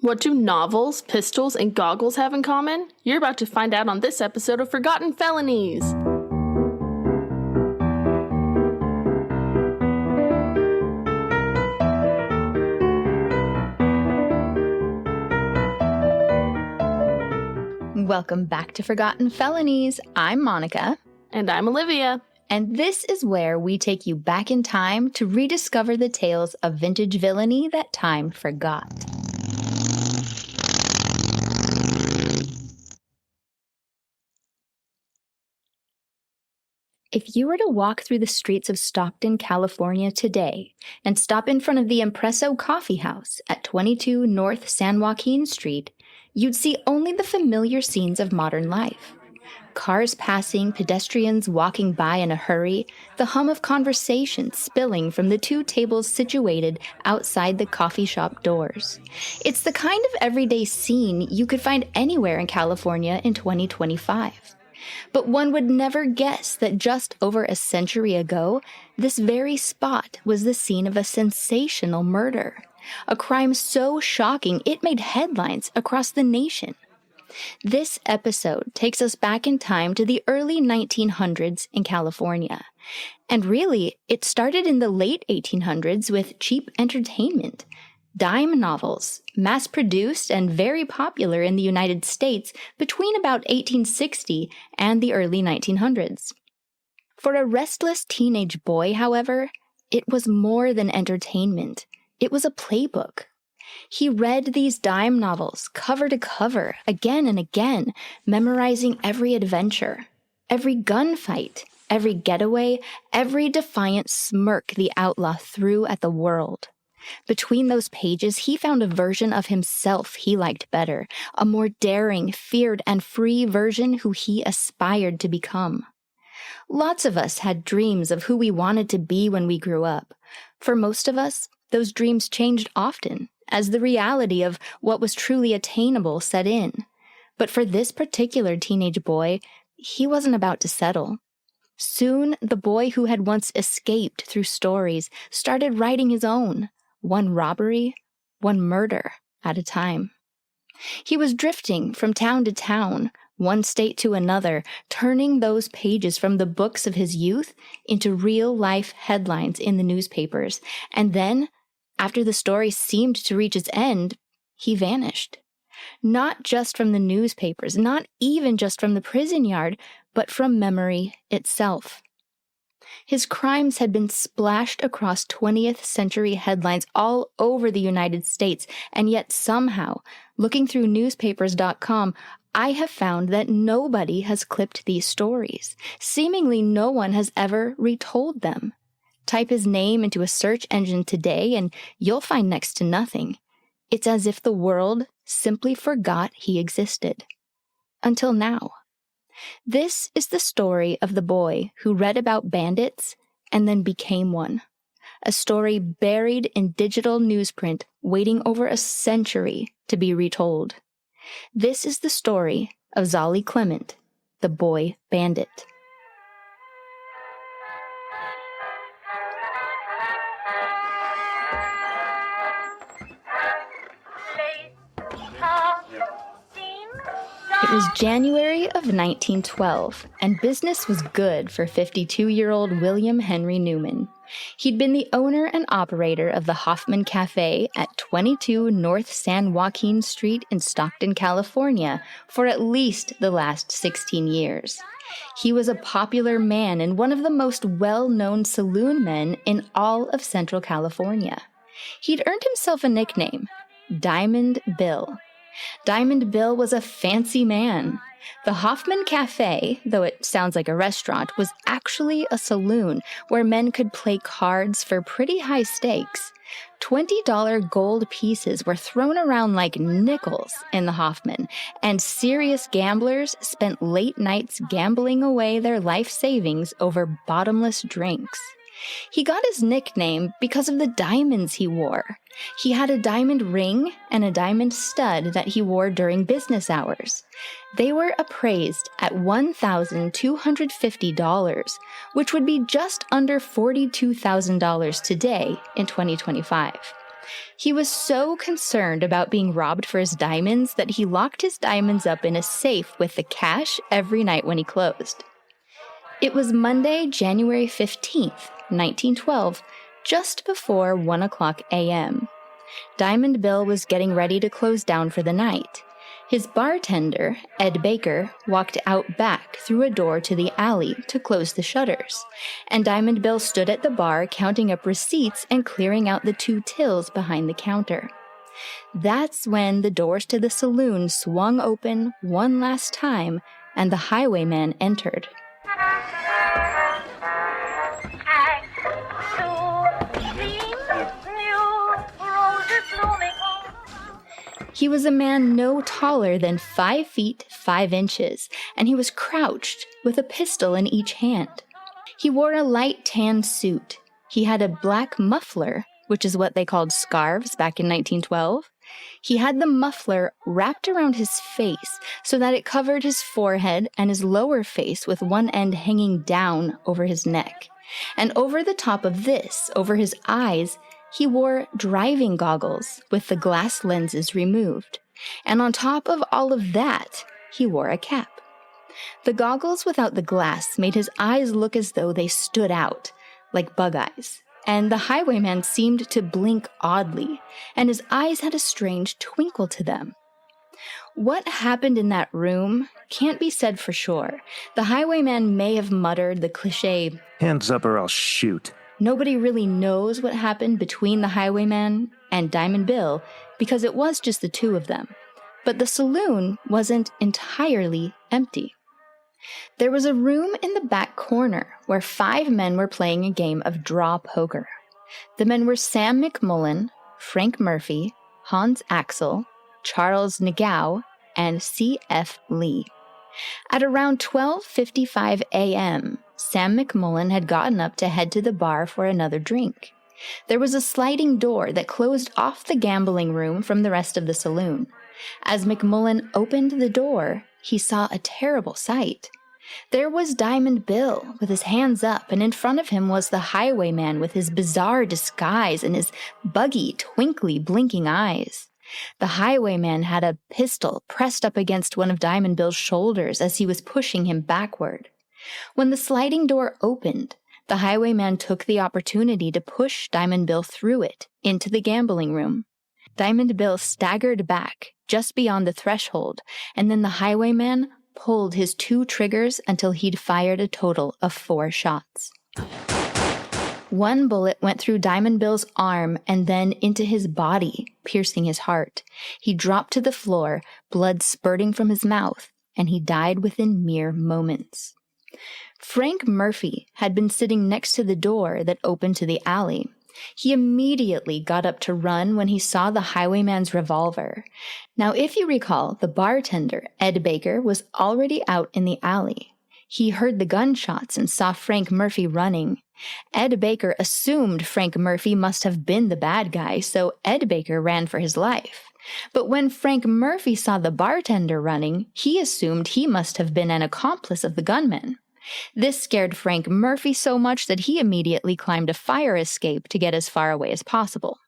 What do novels, pistols, and goggles have in common? You're about to find out on this episode of Forgotten Felonies. Welcome back to Forgotten Felonies. I'm Monica. And I'm Olivia. And this is where we take you back in time to rediscover the tales of vintage villainy that time forgot. If you were to walk through the streets of Stockton, California today and stop in front of the Impresso Coffee House at 22 North San Joaquin Street, you'd see only the familiar scenes of modern life. Cars passing, pedestrians walking by in a hurry, the hum of conversation spilling from the two tables situated outside the coffee shop doors. It's the kind of everyday scene you could find anywhere in California in 2025. But one would never guess that just over a century ago, this very spot was the scene of a sensational murder, a crime so shocking it made headlines across the nation. This episode takes us back in time to the early 1900s in California. And really, it started in the late 1800s with cheap entertainment. Dime novels, mass-produced and very popular in the United States between about 1860 and the early 1900s. For a restless teenage boy, however, it was more than entertainment. It was a playbook. He read these dime novels cover to cover, again and again, memorizing every adventure, every gunfight, every getaway, every defiant smirk the outlaw threw at the world. Between those pages, he found a version of himself he liked better, a more daring, feared, and free version who he aspired to become. Lots of us had dreams of who we wanted to be when we grew up. For most of us, those dreams changed often, as the reality of what was truly attainable set in. But for this particular teenage boy, he wasn't about to settle. Soon, the boy who had once escaped through stories started writing his own. One robbery, one murder at a time. He was drifting from town to town, one state to another, turning those pages from the books of his youth into real-life headlines in the newspapers. And then, after the story seemed to reach its end, he vanished. Not just from the newspapers, not even just from the prison yard, but from memory itself. His crimes had been splashed across 20th century headlines all over the United States, and yet somehow, looking through newspapers.com, I have found that nobody has clipped these stories. Seemingly no one has ever retold them. Type his name into a search engine today and you'll find next to nothing. It's as if the world simply forgot he existed. Until now. This is the story of the boy who read about bandits and then became one. A story buried in digital newsprint, waiting over a century to be retold. This is the story of Zollie Clement, the Boy Bandit. It was January of 1912, and business was good for 52-year-old William Henry Newman. He'd been the owner and operator of the Hoffman Cafe at 22 North San Joaquin Street in Stockton, California, for at least the last 16 years. He was a popular man and one of the most well-known saloon men in all of Central California. He'd earned himself a nickname, Diamond Bill. Diamond Bill was a fancy man. The Hoffman Cafe, though it sounds like a restaurant, was actually a saloon where men could play cards for pretty high stakes. $20 gold pieces were thrown around like nickels in the Hoffman, and serious gamblers spent late nights gambling away their life savings over bottomless drinks. He got his nickname because of the diamonds he wore. He had a diamond ring and a diamond stud that he wore during business hours. They were appraised at $1,250, which would be just under $42,000 today in 2025. He was so concerned about being robbed for his diamonds that he locked his diamonds up in a safe with the cash every night when he closed. It was Monday, January 15th, 1912, just before 1 o'clock a.m. Diamond Bill was getting ready to close down for the night. His bartender, Ed Baker, walked out back through a door to the alley to close the shutters, and Diamond Bill stood at the bar counting up receipts and clearing out the 2 tills behind the counter. That's when the doors to the saloon swung open one last time and the highwayman entered. He was a man no taller than 5 feet 5 inches, and he was crouched with a pistol in each hand. He wore a light tan suit. He had a black muffler, which is what they called scarves back in 1912. He had the muffler wrapped around his face so that it covered his forehead and his lower face with one end hanging down over his neck. And over the top of this, over his eyes, he wore driving goggles with the glass lenses removed. And on top of all of that, he wore a cap. The goggles without the glass made his eyes look as though they stood out, like bug eyes. And the highwayman seemed to blink oddly, and his eyes had a strange twinkle to them. What happened in that room can't be said for sure. The highwayman may have muttered the cliché, "Hands up or I'll shoot." Nobody really knows what happened between the highwayman and Diamond Bill because it was just the 2 of them. But the saloon wasn't entirely empty. There was a room in the back corner where 5 men were playing a game of draw poker. The men were Sam McMullen, Frank Murphy, Hans Axel, Charles Nagao, and C.F. Lee. At around 12:55 a.m., Sam McMullen had gotten up to head to the bar for another drink. There was a sliding door that closed off the gambling room from the rest of the saloon. As McMullen opened the door, he saw a terrible sight. There was Diamond Bill with his hands up, and in front of him was the highwayman with his bizarre disguise and his buggy, twinkly, blinking eyes. The highwayman had a pistol pressed up against one of Diamond Bill's shoulders as he was pushing him backward. When the sliding door opened, the highwayman took the opportunity to push Diamond Bill through it into the gambling room. Diamond Bill staggered back just beyond the threshold, and then the highwayman pulled his 2 triggers until he'd fired a total of 4 shots. 1 bullet went through Diamond Bill's arm and then into his body, piercing his heart. He dropped to the floor, blood spurting from his mouth, and he died within mere moments. Frank Murphy had been sitting next to the door that opened to the alley. He immediately got up to run when he saw the highwayman's revolver. Now, if you recall, the bartender, Ed Baker, was already out in the alley. He heard the gunshots and saw Frank Murphy running. Ed Baker assumed Frank Murphy must have been the bad guy, so Ed Baker ran for his life. But when Frank Murphy saw the bartender running, he assumed he must have been an accomplice of the gunman. This scared Frank Murphy so much that he immediately climbed a fire escape to get as far away as possible.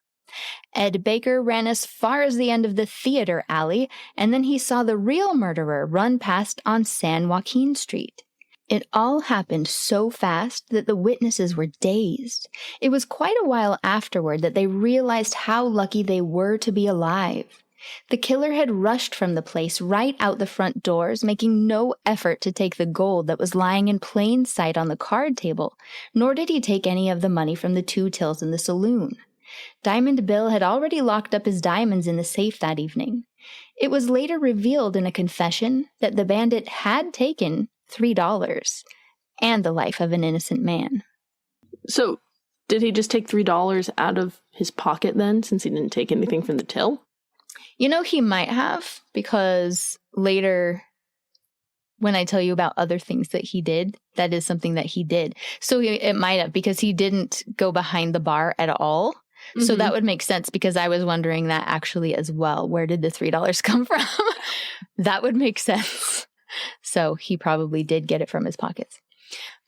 Ed Baker ran as far as the end of the theater alley, and then he saw the real murderer run past on San Joaquin Street. It all happened so fast that the witnesses were dazed. It was quite a while afterward that they realized how lucky they were to be alive. The killer had rushed from the place right out the front doors, making no effort to take the gold that was lying in plain sight on the card table, nor did he take any of the money from the 2 tills in the saloon. Diamond Bill had already locked up his diamonds in the safe that evening. It was later revealed in a confession that the bandit had taken $3 and the life of an innocent man. So, did he just take $3 out of his pocket then, since he didn't take anything from the till? You know, he might have, because later, when I tell you about other things that he did, that is something that he did. So it might have, because he didn't go behind the bar at all. Mm-hmm. So that would make sense, because I was wondering that actually as well. Where did the $3 come from? That would make sense. So he probably did get it from his pockets.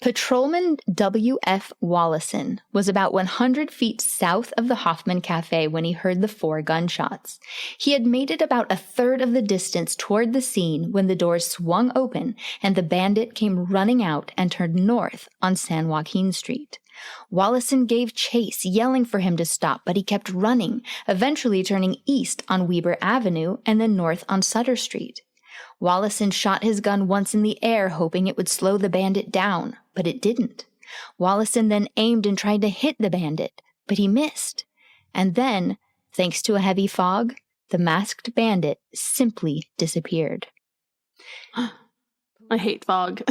Patrolman W.F. Wallison was about 100 feet south of the Hoffman Cafe when he heard the 4 gunshots. He had made it about a third of the distance toward the scene when the doors swung open and the bandit came running out and turned north on San Joaquin Street. Wallison gave chase, yelling for him to stop, but he kept running, eventually turning east on Weber Avenue and then north on Sutter Street. Wallison shot his gun once in the air, hoping it would slow the bandit down, but it didn't. Wallison then aimed and tried to hit the bandit, but he missed. And then, thanks to a heavy fog, the masked bandit simply disappeared. I hate fog.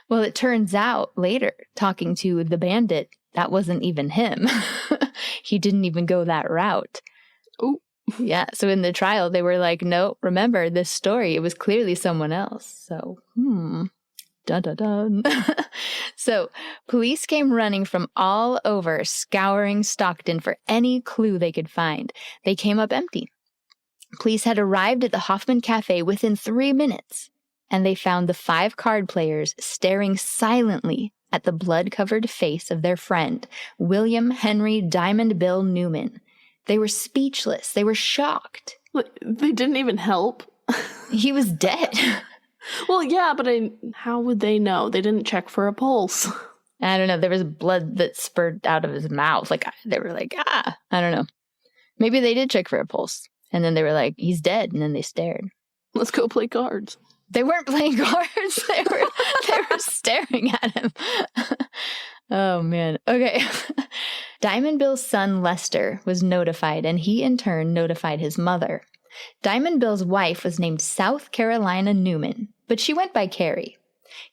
Well, it turns out later, talking to the bandit, that wasn't even him. He didn't even go that route. Oh. Yeah, so in the trial, they were like, no, remember this story. It was clearly someone else. So, dun dun dun. So, police came running from all over, scouring Stockton for any clue they could find. They came up empty. Police had arrived at the Hoffman Cafe within 3 minutes, and they found the 5 card players staring silently at the blood-covered face of their friend, William Henry Diamond Bill Newman. They were speechless. They were shocked. They didn't even help. He was dead. Well, yeah, but how would they know? They didn't check for a pulse. I don't know. There was blood that spurted out of his mouth. They were like, I don't know. Maybe they did check for a pulse. And then they were like, he's dead. And then they stared. Let's go play cards. They weren't playing cards. They were staring at him. Oh, man. Okay. Diamond Bill's son, Lester, was notified, and he in turn notified his mother. Diamond Bill's wife was named South Carolina Newman, but she went by Carrie.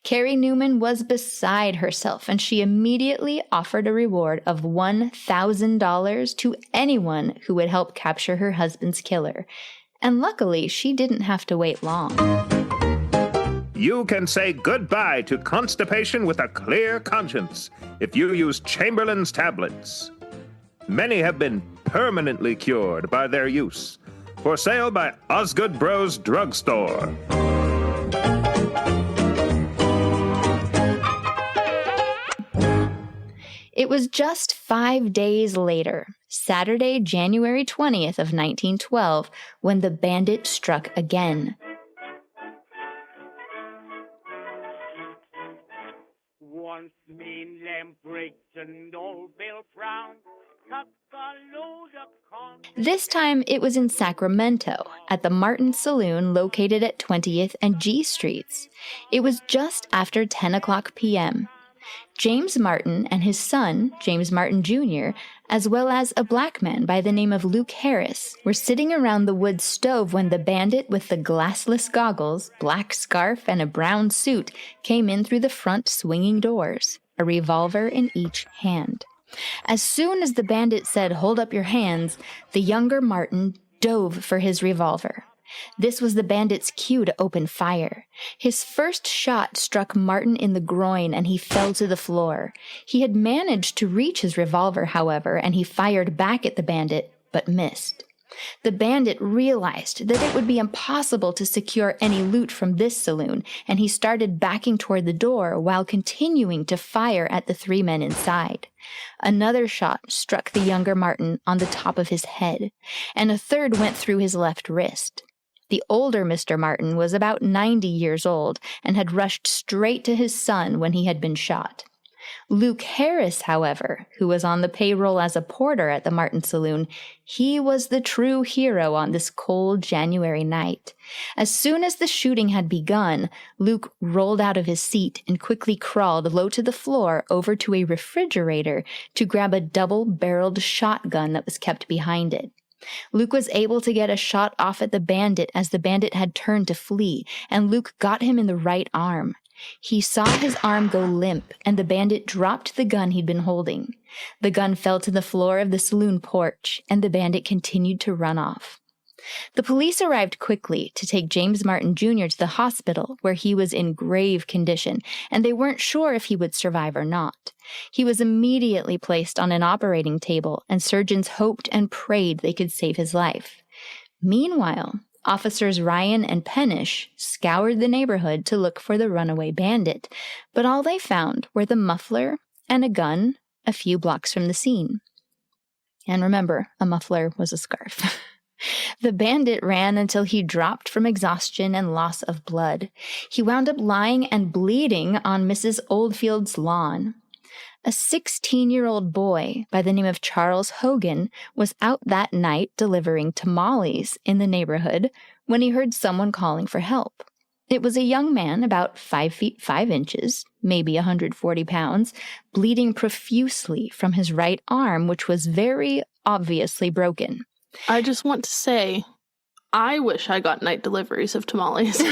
Carrie Newman was beside herself, and she immediately offered a reward of $1,000 to anyone who would help capture her husband's killer. And luckily, she didn't have to wait long. You can say goodbye to constipation with a clear conscience if you use Chamberlain's tablets. Many have been permanently cured by their use. For sale by Osgood Bros Drugstore. It was just 5 days later, Saturday, January 20th of 1912, when the bandit struck again. Once mean lamb breaks and all bell frown, tuck a load of corn. This time it was in Sacramento, at the Martin Saloon located at 20th and G Streets. It was just after 10 o'clock p.m. James Martin and his son, James Martin Jr., as well as a black man by the name of Luke Harris, were sitting around the wood stove when the bandit with the glassless goggles, black scarf, and a brown suit came in through the front swinging doors, a revolver in each hand. As soon as the bandit said, "Hold up your hands," the younger Martin dove for his revolver. This was the bandit's cue to open fire. His first shot struck Martin in the groin and he fell to the floor. He had managed to reach his revolver, however, and he fired back at the bandit, but missed. The bandit realized that it would be impossible to secure any loot from this saloon, and he started backing toward the door while continuing to fire at the 3 men inside. Another shot struck the younger Martin on the top of his head, and a third went through his left wrist. The older Mr. Martin was about 90 years old and had rushed straight to his son when he had been shot. Luke Harris, however, who was on the payroll as a porter at the Martin Saloon, he was the true hero on this cold January night. As soon as the shooting had begun, Luke rolled out of his seat and quickly crawled low to the floor over to a refrigerator to grab a double-barreled shotgun that was kept behind it. Luke was able to get a shot off at the bandit as the bandit had turned to flee, and Luke got him in the right arm. He saw his arm go limp, and the bandit dropped the gun he'd been holding. The gun fell to the floor of the saloon porch, and the bandit continued to run off. The police arrived quickly to take James Martin Jr. to the hospital, where he was in grave condition, and they weren't sure if he would survive or not. He was immediately placed on an operating table, and surgeons hoped and prayed they could save his life. Meanwhile, Officers Ryan and Pennish scoured the neighborhood to look for the runaway bandit, but all they found were the muffler and a gun a few blocks from the scene. And remember, a muffler was a scarf. The bandit ran until he dropped from exhaustion and loss of blood. He wound up lying and bleeding on Mrs. Oldfield's lawn. A 16-year-old boy by the name of Charles Hogan was out that night delivering tamales in the neighborhood when he heard someone calling for help. It was a young man about 5 feet 5 inches, maybe 140 pounds, bleeding profusely from his right arm, which was very obviously broken. I just want to say, I wish I got night deliveries of tamales.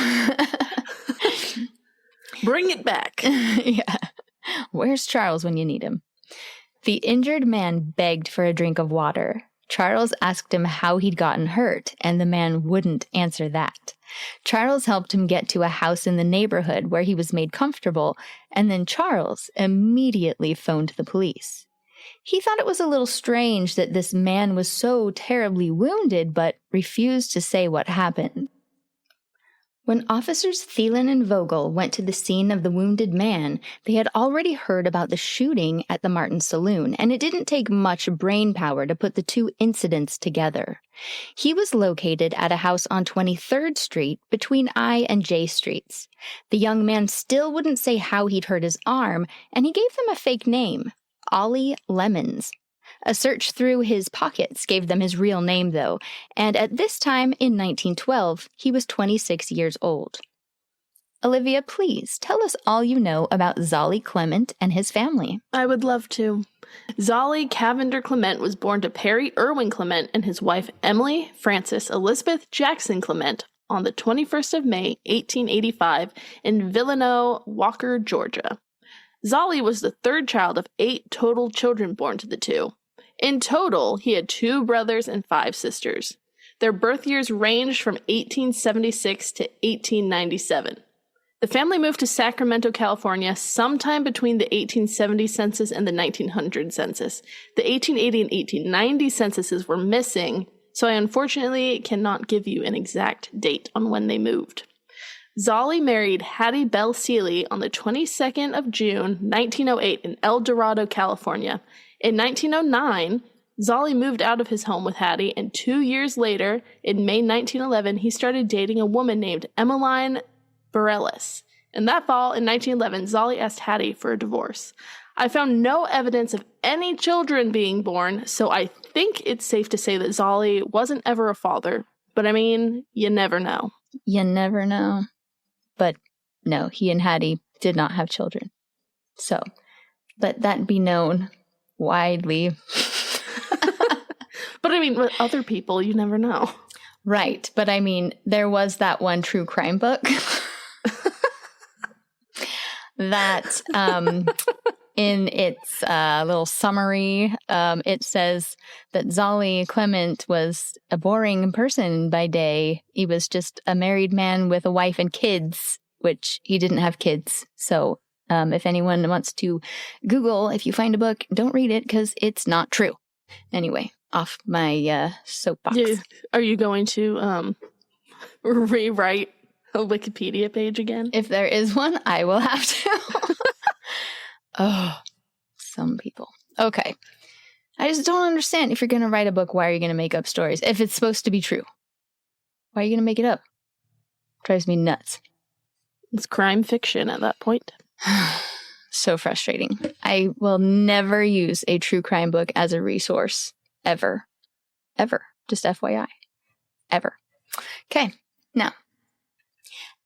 Bring it back. Yeah. Where's Charles when you need him? The injured man begged for a drink of water. Charles asked him how he'd gotten hurt, and the man wouldn't answer that. Charles helped him get to a house in the neighborhood where he was made comfortable, and then Charles immediately phoned the police. He thought it was a little strange that this man was so terribly wounded, but refused to say what happened. When officers Thielen and Vogel went to the scene of the wounded man, they had already heard about the shooting at the Martin Saloon, and it didn't take much brain power to put the two incidents together. He was located at a house on 23rd Street between I and J Streets. The young man still wouldn't say how he'd hurt his arm, and he gave them a fake name, Ollie Lemons. A search through his pockets gave them his real name, though, and at this time in 1912, he was 26 years old. Olivia, please tell us all you know about Zollie Clement and his family. I would love to. Zollie Cavender Clement was born to Perry Irwin Clement and his wife Emily Frances Elizabeth Jackson Clement on the 21st of May, 1885, in Villano, Walker, Georgia. Zollie was the third child of 8 total children born to the two. In total, he had 2 brothers and 5 sisters. Their birth years ranged from 1876 to 1897. The family moved to Sacramento, California sometime between the 1870 census and the 1900 census. The 1880 and 1890 censuses were missing, so I unfortunately cannot give you an exact date on when they moved. Zollie married Hattie Bell Seeley on the 22nd of June, 1908 in El Dorado, California. In 1909, Zollie moved out of his home with Hattie, and 2 years later, in May 1911, he started dating a woman named Emmeline Bareilles. In that fall, in 1911, Zollie asked Hattie for a divorce. I found no evidence of any children being born, so I think it's safe to say that Zollie wasn't ever a father. But I mean, you never know. You never know. But no, he and Hattie did not have children. So, let that be known widely. But I mean, with other people, you never know. Right. But I mean, there was that one true crime book that in its little summary, it says that Zollie Clement was a boring person by day. He was just a married man with a wife and kids, which he didn't have kids. So if anyone wants to Google, if you find a book, don't read it because it's not true. Anyway, off my soapbox. Yeah. Are you going to rewrite a Wikipedia page again? If there is one, I will have to. Oh, some people. Okay. I just don't understand. If you're going to write a book, why are you going to make up stories? If it's supposed to be true, why are you going to make it up? Drives me nuts. It's crime fiction at that point. So frustrating. I will never use a true crime book as a resource. Ever. Ever. Just FYI. Ever. Okay. Now,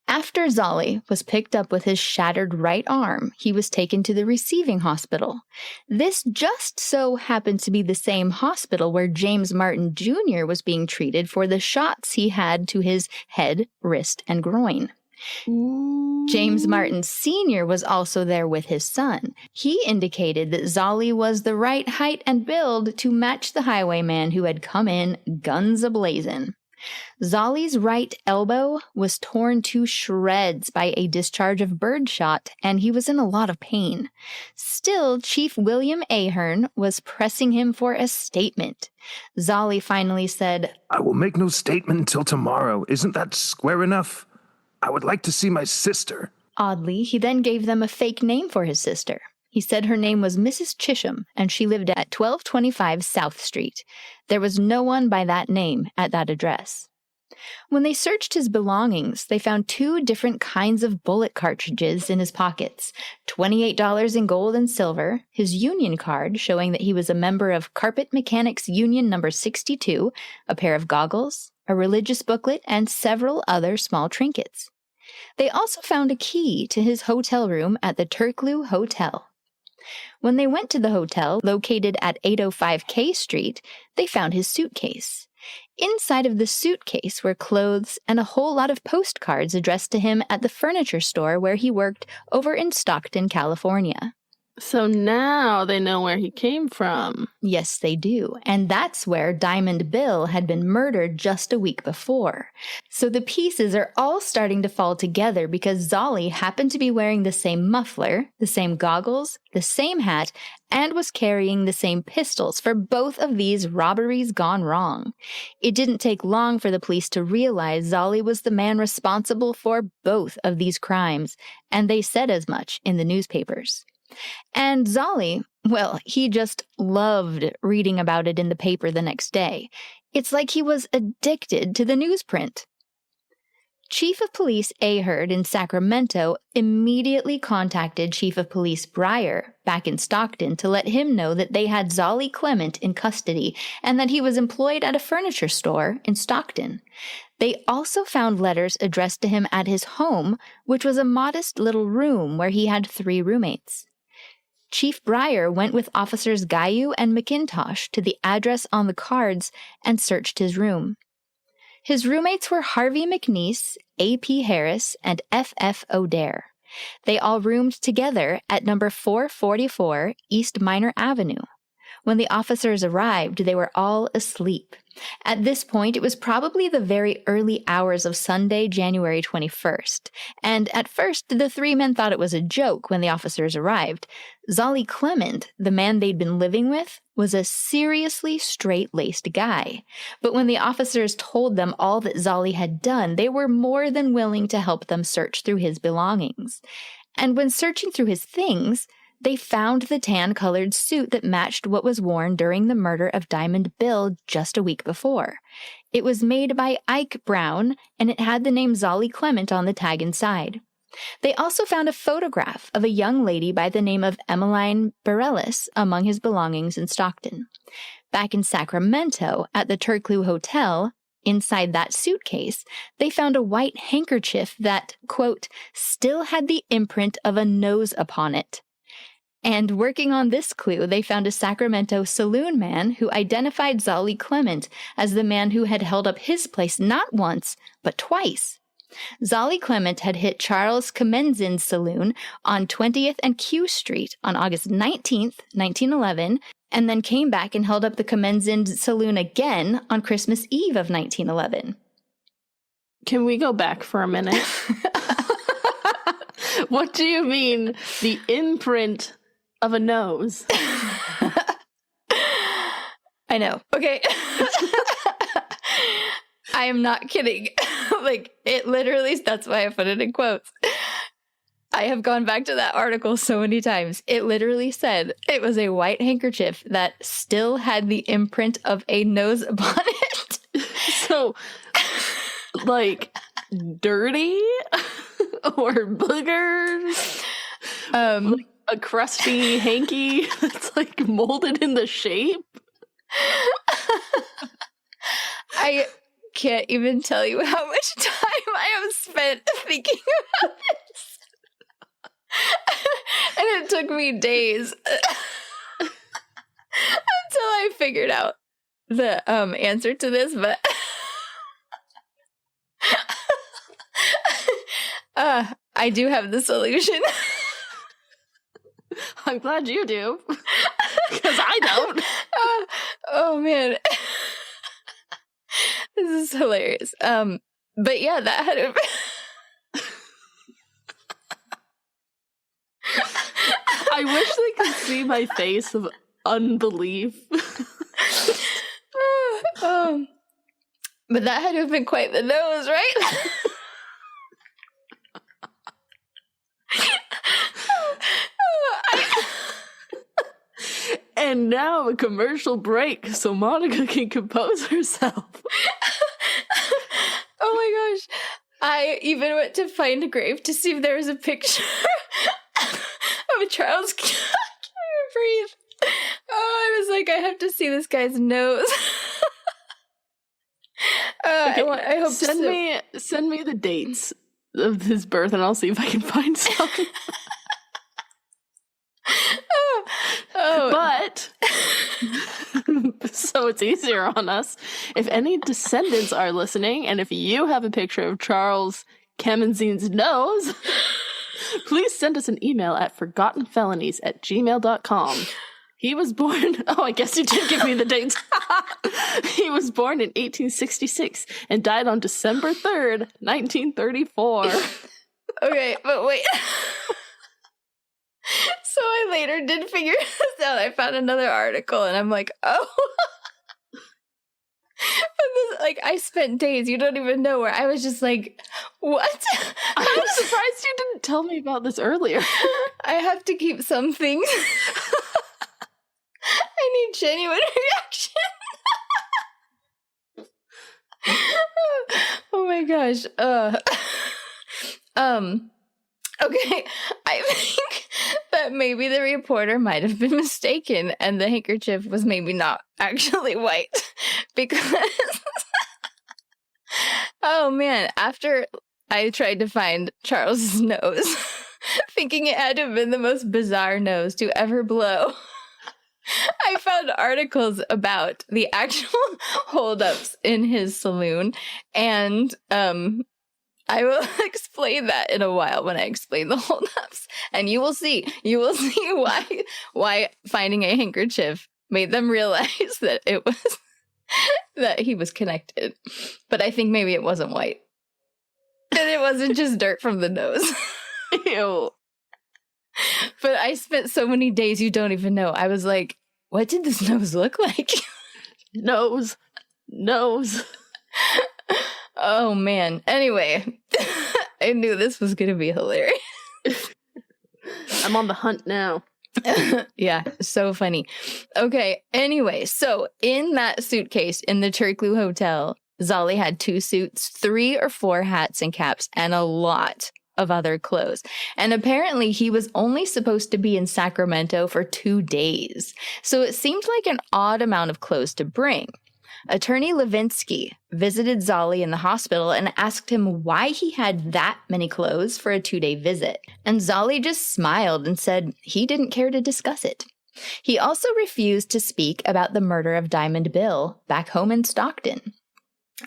after Zollie was picked up with his shattered right arm, he was taken to the receiving hospital. This just so happened to be the same hospital where James Martin Jr. was being treated for the shots he had to his head, wrist, and groin. James Martin Sr. was also there with his son. He indicated that Zollie was the right height and build to match the highwayman who had come in guns a-blazing. Zollie's right elbow was torn to shreds by a discharge of birdshot, and he was in a lot of pain. Still, Chief William Ahern was pressing him for a statement. Zollie finally said, I will make no statement until tomorrow. Isn't that square enough? I would like to see my sister. Oddly, he then gave them a fake name for his sister. He said her name was Mrs. Chisholm, and she lived at 1225 South Street. There was no one by that name at that address. When they searched his belongings, they found 2 different kinds of bullet cartridges in his pockets, $28 in gold and silver, his union card showing that he was a member of Carpet Mechanics Union number 62, a pair of goggles, a religious booklet, and several other small trinkets. They also found a key to his hotel room at the Turklew Hotel. When they went to the hotel, located at 805 K Street, they found his suitcase. Inside of the suitcase were clothes and a whole lot of postcards addressed to him at the furniture store where he worked over in Stockton, California. So now they know where he came from. Yes, they do. And that's where Diamond Bill had been murdered just a week before. So the pieces are all starting to fall together because Zollie happened to be wearing the same muffler, the same goggles, the same hat, and was carrying the same pistols for both of these robberies gone wrong. It didn't take long for the police to realize Zollie was the man responsible for both of these crimes, and they said as much in the newspapers. And Zollie, well, he just loved reading about it in the paper the next day. It's like he was addicted to the newsprint. Chief of Police Ahern in Sacramento immediately contacted Chief of Police Breyer back in Stockton to let him know that they had Zollie Clement in custody and that he was employed at a furniture store in Stockton. They also found letters addressed to him at his home, which was a modest little room where he had 3 roommates. Chief Breyer went with Officers Gayu and McIntosh to the address on the cards and searched his room. His roommates were Harvey McNeese, A.P. Harris, and F.F. O'Dare. They all roomed together at number 444 East Minor Avenue. When the officers arrived, they were all asleep. At this point, it was probably the very early hours of Sunday, January 21st. And at first, the 3 men thought it was a joke when the officers arrived. Zollie Clement, the man they'd been living with, was a seriously straight-laced guy. But when the officers told them all that Zollie had done, they were more than willing to help them search through his belongings. And when searching through his things, they found the tan-colored suit that matched what was worn during the murder of Diamond Bill just a week before. It was made by Ike Brown, and it had the name Zollie Clement on the tag inside. They also found a photograph of a young lady by the name of Emmeline Bareilles among his belongings in Stockton. Back in Sacramento, at the Turklew Hotel, inside that suitcase, they found a white handkerchief that, quote, still had the imprint of a nose upon it. And working on this clue, they found a Sacramento saloon man who identified Zollie Clement as the man who had held up his place not once, but twice. Zollie Clement had hit Charles Comenzin's saloon on 20th and Q Street on August 19th, 1911, and then came back and held up the Comenzin saloon again on Christmas Eve of 1911. Can we go back for a minute? What do you mean, the imprint of a nose? I know. Okay. I am not kidding. Like, it literally, that's why I put it in quotes. I have gone back to that article so many times. It literally said it was a white handkerchief that still had the imprint of a nose upon it. So, like, dirty? Or boogers? Like a crusty hanky that's, like, molded in the shape? I can't even tell you how much time I have spent thinking about this. And it took me days until I figured out the answer to this, but I do have the solution. I'm glad you do. Because I don't. Oh, man. This is hilarious. But yeah, that had to I wish they could see my face of unbelief. But that had to have been quite the nose, right? And now a commercial break so Monica can compose herself. Oh my gosh. I even went to find a grave to see if there was a picture of a Charles. I can't even breathe. Oh, I was like, I have to see this guy's nose. Okay, I hope send me the dates of his birth, and I'll see if I can find some. But so it's easier on us. If any descendants are listening, and if you have a picture of Charles Kemenzine's nose, please send us an email at forgottenfelonies@gmail.com. He was born... Oh, I guess you did give me the dates. He was born in 1866 and died on December 3rd, 1934. Okay, but wait. So I later did figure this out. I found another article, and I'm like, oh. But this, like, I spent days, you don't even know, where I was just like, what? I'm surprised you didn't tell me about this earlier. I have to keep some things. I need genuine reaction. Oh my gosh. Okay, I think that maybe the reporter might have been mistaken and the handkerchief was maybe not actually white because oh man, after I tried to find Charles's nose, thinking it had to have been the most bizarre nose to ever blow, I found articles about the actual holdups in his saloon, and I will explain that in a while when I explain the holdups, and you will see why finding a handkerchief made them realize that it was that he was connected. But I think maybe it wasn't white, and it wasn't just dirt from the nose. Ew. But I spent so many days, you don't even know. I was like, what did this nose look like? Nose. Oh, man. Anyway, I knew this was going to be hilarious. I'm on the hunt now. Yeah, so funny. Okay, anyway, so in that suitcase in the Turklu Hotel, Zollie had 2 suits, 3 or 4 hats and caps, and a lot of other clothes. And apparently he was only supposed to be in Sacramento for 2 days. So it seemed like an odd amount of clothes to bring. Attorney Levinsky visited Zollie in the hospital and asked him why he had that many clothes for a 2-day visit. And Zollie just smiled and said he didn't care to discuss it. He also refused to speak about the murder of Diamond Bill back home in Stockton.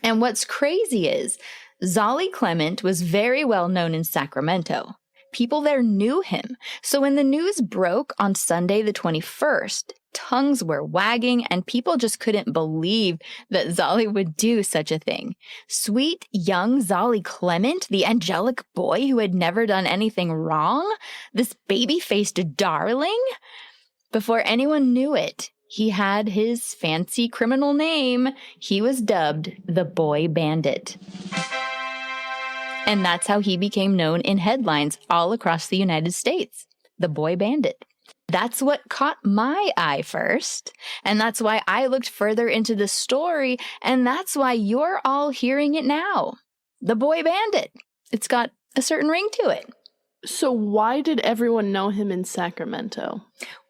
And what's crazy is Zollie Clement was very well known in Sacramento. People there knew him. So when the news broke on Sunday the 21st, tongues were wagging and people just couldn't believe that Zollie would do such a thing. Sweet, young Zollie Clement, the angelic boy who had never done anything wrong? This baby-faced darling? Before anyone knew it, he had his fancy criminal name. He was dubbed the Boy Bandit. And that's how he became known in headlines all across the United States. The Boy Bandit. That's what caught my eye first. And that's why I looked further into the story. And that's why you're all hearing it now. The Boy Bandit. It's got a certain ring to it. So why did everyone know him in Sacramento?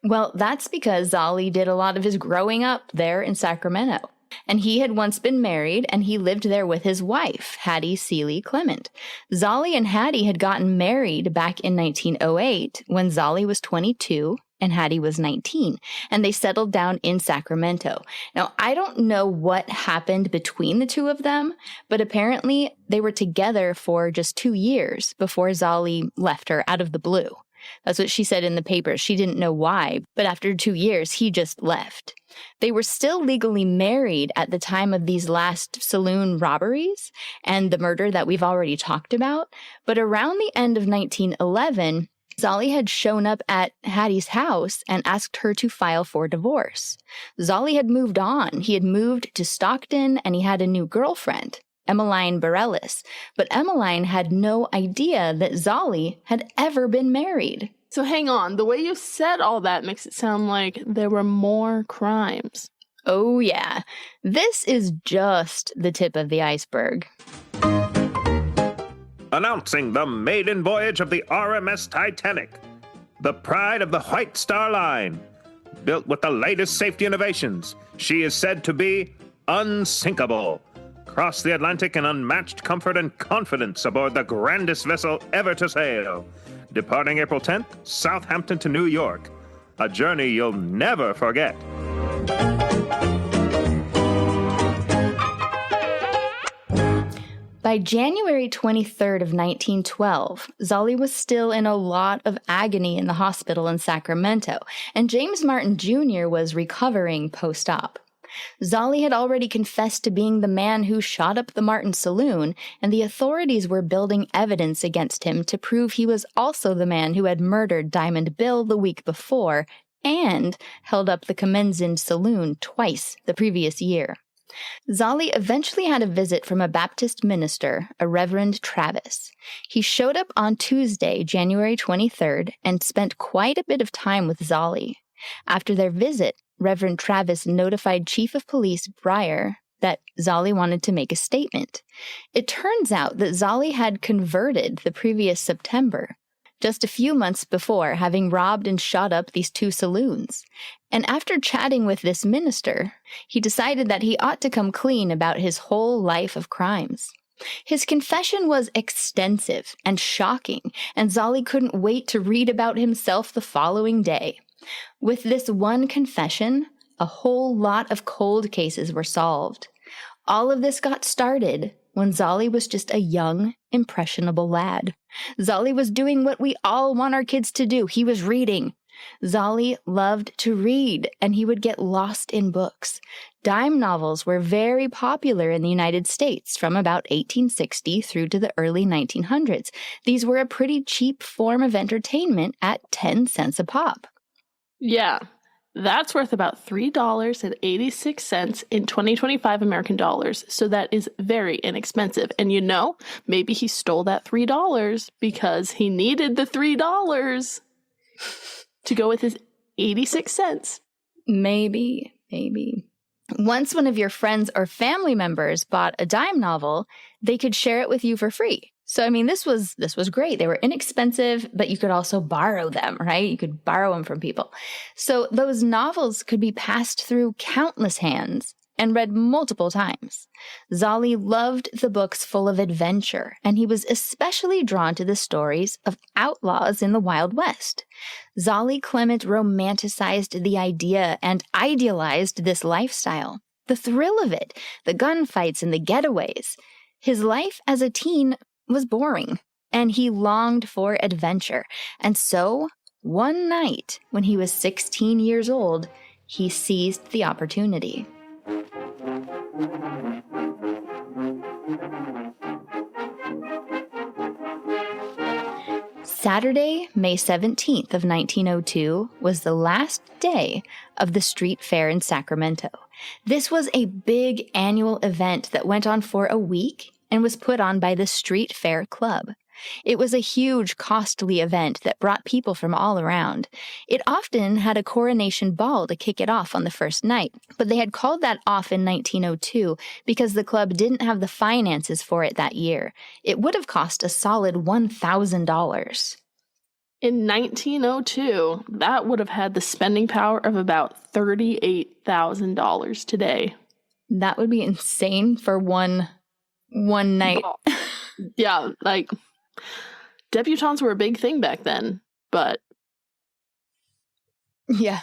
Well, that's because Zollie did a lot of his growing up there in Sacramento. And he had once been married, and he lived there with his wife, Hattie Seeley Clement. Zollie and Hattie had gotten married back in 1908 when Zollie was 22 and Hattie was 19, and they settled down in Sacramento. Now, I don't know what happened between the two of them, but apparently they were together for just 2 years before Zollie left her out of the blue. That's what she said in the paper. She didn't know why, but after 2 years, he just left. They were still legally married at the time of these last saloon robberies and the murder that we've already talked about, but around the end of 1911, Zollie had shown up at Hattie's house and asked her to file for divorce. Zollie had moved on. He had moved to Stockton and he had a new girlfriend, Emmeline Bareilles, but Emmeline had no idea that Zollie had ever been married. So hang on, the way you said all that makes it sound like there were more crimes. Oh yeah, this is just the tip of the iceberg. Announcing the maiden voyage of the RMS Titanic, the pride of the White Star Line. Built with the latest safety innovations, she is said to be unsinkable. Cross the Atlantic in unmatched comfort and confidence aboard the grandest vessel ever to sail. Departing April 10th, Southampton to New York. A journey you'll never forget. By January 23rd of 1912, Zollie was still in a lot of agony in the hospital in Sacramento, and James Martin Jr. was recovering post-op. Zollie had already confessed to being the man who shot up the Martin Saloon, and the authorities were building evidence against him to prove he was also the man who had murdered Diamond Bill the week before and held up the Commenzend Saloon twice the previous year. Zollie eventually had a visit from a Baptist minister, a Reverend Travis. He showed up on Tuesday, January 23rd, and spent quite a bit of time with Zollie. After their visit, Reverend Travis notified Chief of Police Breyer that Zollie wanted to make a statement. It turns out that Zollie had converted the previous September, just a few months before, having robbed and shot up these 2 saloons. And after chatting with this minister, he decided that he ought to come clean about his whole life of crimes. His confession was extensive and shocking, and Zollie couldn't wait to read about himself the following day. With this one confession, a whole lot of cold cases were solved. All of this got started when Zollie was just a young, impressionable lad. Zollie was doing what we all want our kids to do. He was reading. Zollie loved to read, and he would get lost in books. Dime novels were very popular in the United States from about 1860 through to the early 1900s. These were a pretty cheap form of entertainment at 10 cents a pop. Yeah, that's worth about $3.86 in 2025 American dollars, so that is very inexpensive. And you know, maybe he stole that $3 because he needed the $3 to go with his 86 cents. Maybe. Once one of your friends or family members bought a dime novel, they could share it with you for free. So, I mean, this was great. They were inexpensive, but you could also borrow them, right? You could borrow them from people. So those novels could be passed through countless hands and read multiple times. Zollie loved the books full of adventure, and he was especially drawn to the stories of outlaws in the Wild West. Zollie Clement romanticized the idea and idealized this lifestyle. The thrill of it, the gunfights and the getaways. His life as a teen was boring, and he longed for adventure. And so, one night, when he was 16 years old, he seized the opportunity. Saturday, May 17th of 1902 was the last day of the street fair in Sacramento. This was a big annual event that went on for a week and was put on by the Street Fair Club. It was a huge, costly event that brought people from all around. It often had a coronation ball to kick it off on the first night, but they had called that off in 1902 because the club didn't have the finances for it that year. It would have cost a solid $1,000. In 1902, that would have had the spending power of about $38,000 today. That would be insane for one night. Yeah, like, debutantes were a big thing back then, but... Yeah.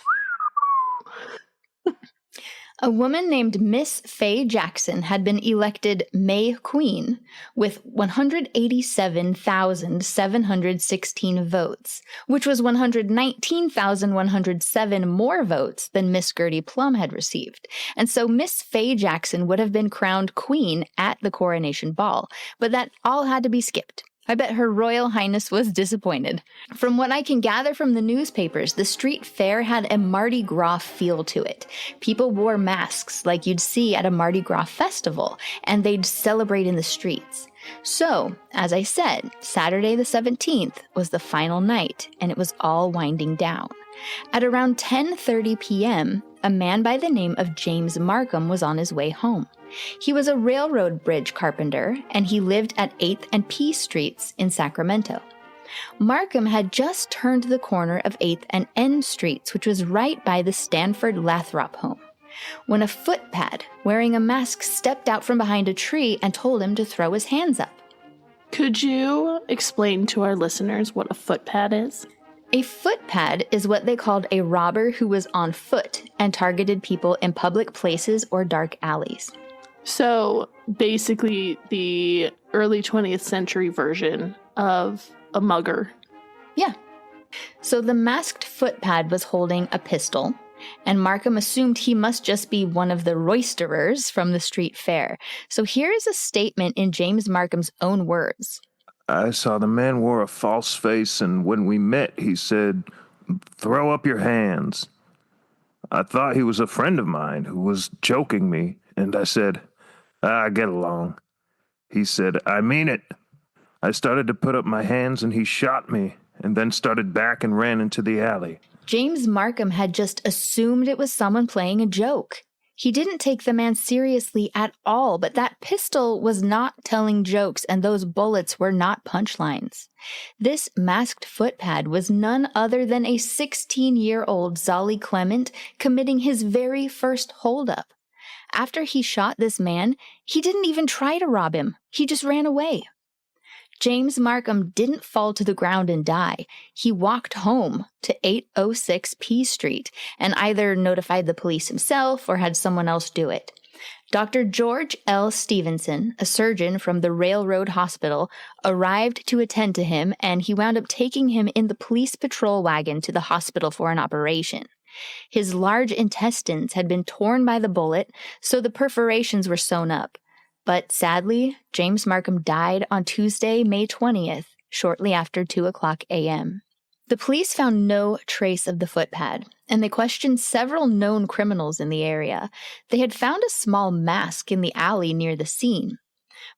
A woman named Miss Faye Jackson had been elected May Queen with 187,716 votes, which was 119,107 more votes than Miss Gertie Plum had received. And so Miss Faye Jackson would have been crowned queen at the coronation ball, but that all had to be skipped. I bet Her Royal Highness was disappointed. From what I can gather from the newspapers, the street fair had a Mardi Gras feel to it. People wore masks like you'd see at a Mardi Gras festival, and they'd celebrate in the streets. So, as I said, Saturday the 17th was the final night, and it was all winding down. At around 10:30 p.m., a man by the name of James Markham was on his way home. He was a railroad bridge carpenter, and he lived at 8th and P Streets in Sacramento. Markham had just turned the corner of 8th and N Streets, which was right by the Stanford Lathrop home, when a footpad wearing a mask stepped out from behind a tree and told him to throw his hands up. Could you explain to our listeners what a footpad is? A footpad is what they called a robber who was on foot and targeted people in public places or dark alleys. So basically the early 20th century version of a mugger. Yeah. So the masked footpad was holding a pistol, and Markham assumed he must just be one of the roisterers from the street fair. So here's a statement in James Markham's own words. I saw the man wore a false face, and when we met, he said, "Throw up your hands." I thought he was a friend of mine who was joking me, and I said, get along. He said, I mean it. I started to put up my hands, and he shot me, and then started back and ran into the alley. James Markham had just assumed it was someone playing a joke. He didn't take the man seriously at all, but that pistol was not telling jokes, and those bullets were not punchlines. This masked footpad was none other than a 16-year-old Zollie Clement committing his very first holdup. After he shot this man, he didn't even try to rob him. He just ran away. James Markham didn't fall to the ground and die. He walked home to 806 P Street and either notified the police himself or had someone else do it. Dr. George L. Stevenson, a surgeon from the Railroad Hospital, arrived to attend to him, and he wound up taking him in the police patrol wagon to the hospital for an operation. His large intestines had been torn by the bullet, so the perforations were sewn up. But sadly, James Markham died on Tuesday, May 20th, shortly after 2:00 a.m. The police found no trace of the footpad, and they questioned several known criminals in the area. They had found a small mask in the alley near the scene.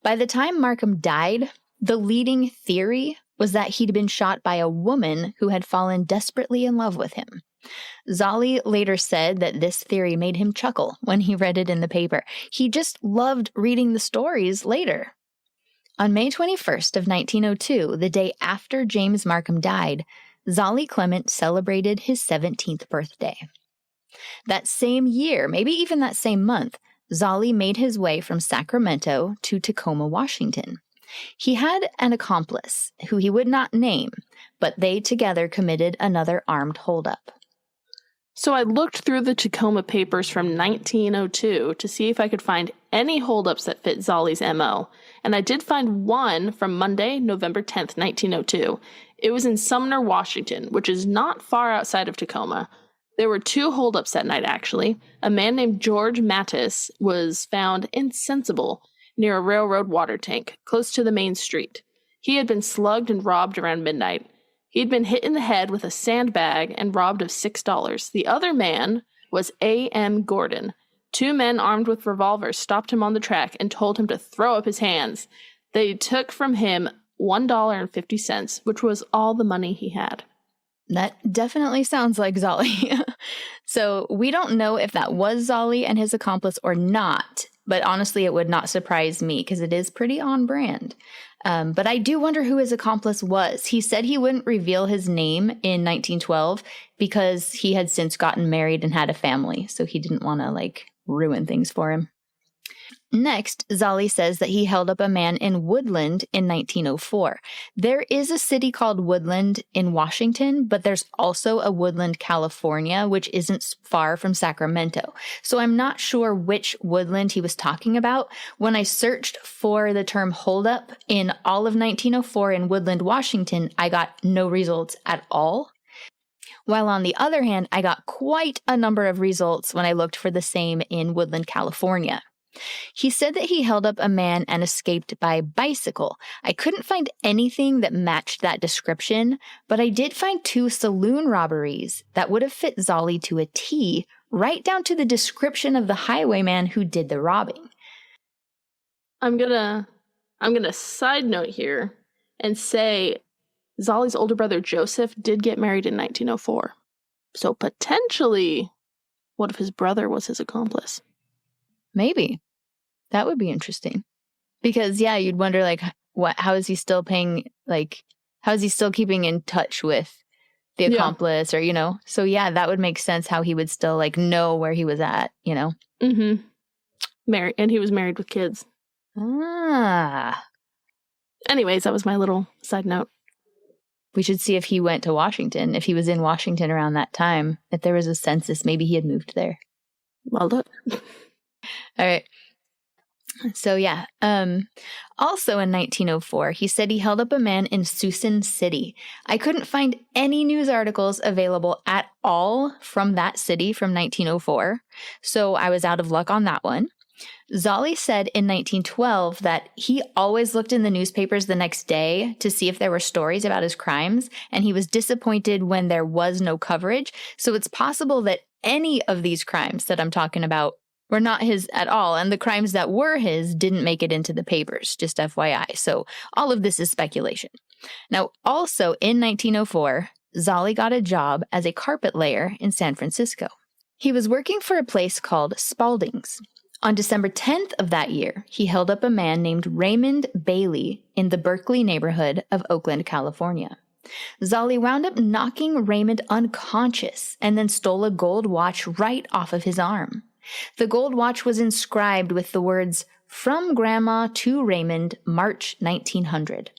By the time Markham died, the leading theory was that he'd been shot by a woman who had fallen desperately in love with him. Zollie later said that this theory made him chuckle when he read it in the paper. He just loved reading the stories later. On May 21st of 1902, the day after James Markham died, Zollie Clement celebrated his 17th birthday. That same year, maybe even that same month, Zollie made his way from Sacramento to Tacoma, Washington. He had an accomplice, who he would not name, but they together committed another armed holdup. So I looked through the Tacoma papers from 1902 to see if I could find any holdups that fit Zollie's MO, and I did find one from Monday, November 10th, 1902. It was in Sumner, Washington, which is not far outside of Tacoma. There were two holdups that night, actually. A man named George Mattis was found insensible near a railroad water tank, close to the main street. He had been slugged and robbed around midnight. He'd been hit in the head with a sandbag and robbed of $6. The other man was A.M. Gordon. Two men armed with revolvers stopped him on the track and told him to throw up his hands. They took from him $1.50, which was all the money he had. That definitely sounds like Zollie. So we don't know if that was Zollie and his accomplice or not, but honestly, it would not surprise me because it is pretty on brand. But I do wonder who his accomplice was. He said he wouldn't reveal his name in 1912 because he had since gotten married and had a family, so he didn't want to, ruin things for him. Next, Zollie says that he held up a man in Woodland in 1904. There is a city called Woodland in Washington, but there's also a Woodland, California, which isn't far from Sacramento. So I'm not sure which Woodland he was talking about. When I searched for the term holdup in all of 1904 in Woodland, Washington, I got no results at all. While on the other hand, I got quite a number of results when I looked for the same in Woodland, California. He said that he held up a man and escaped by bicycle. I couldn't find anything that matched that description, but I did find 2 saloon robberies that would have fit Zollie to a T, right down to the description of the highwayman who did the robbing. I'm gonna side note here and say Zollie's older brother Joseph did get married in 1904. So potentially, what if his brother was his accomplice? Maybe. That would be interesting. Because, yeah, you'd wonder, like, how is he still how is he still keeping in touch with the accomplice or, you know? So, yeah, that would make sense how he would still, like, know where he was at, you know? Mm-hmm. And he was married with kids. Ah. Anyways, that was my little side note. We should see if he went to Washington, if he was in Washington around that time. If there was a census, maybe he had moved there. Well, look. All right. So, yeah. Also in 1904, he said he held up a man in Suisun City. I couldn't find any news articles available at all from that city from 1904, so I was out of luck on that one. Zollie said in 1912 that he always looked in the newspapers the next day to see if there were stories about his crimes, and he was disappointed when there was no coverage. So it's possible that any of these crimes that I'm talking about were not his at all, and the crimes that were his didn't make it into the papers, just FYI. So all of this is speculation. Now, also in 1904, Zollie got a job as a carpet layer in San Francisco. He was working for a place called Spalding's. On December 10th of that year, he held up a man named Raymond Bailey in the Berkeley neighborhood of Oakland, California. Zollie wound up knocking Raymond unconscious and then stole a gold watch right off of his arm. The gold watch was inscribed with the words, "From Grandma to Raymond, March 1900.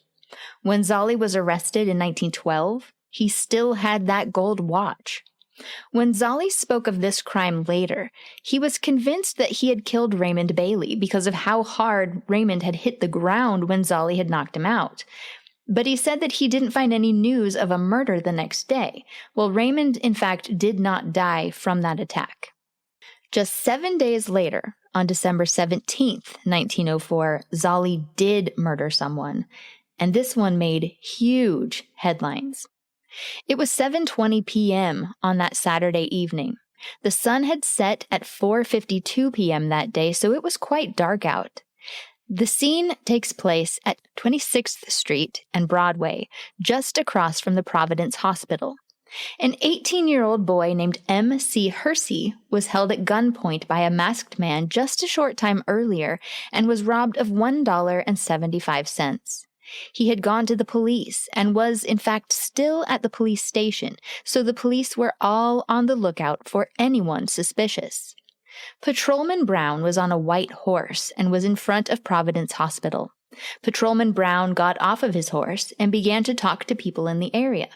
When Zollie was arrested in 1912, he still had that gold watch. When Zollie spoke of this crime later, he was convinced that he had killed Raymond Bailey because of how hard Raymond had hit the ground when Zollie had knocked him out. But he said that he didn't find any news of a murder the next day. Well, Raymond, in fact, did not die from that attack. Just 7 days later, on December 17th, 1904, Zollie did murder someone, and this one made huge headlines. It was 7:20 p.m. on that Saturday evening. The sun had set at 4:52 p.m. that day, so it was quite dark out. The scene takes place at 26th Street and Broadway, just across from the Providence Hospital. An 18-year-old boy named M.C. Hersey was held at gunpoint by a masked man just a short time earlier and was robbed of $1.75. He had gone to the police and was, in fact, still at the police station, so the police were all on the lookout for anyone suspicious. Patrolman Brown was on a white horse and was in front of Providence Hospital. Patrolman Brown got off of his horse and began to talk to people in the area.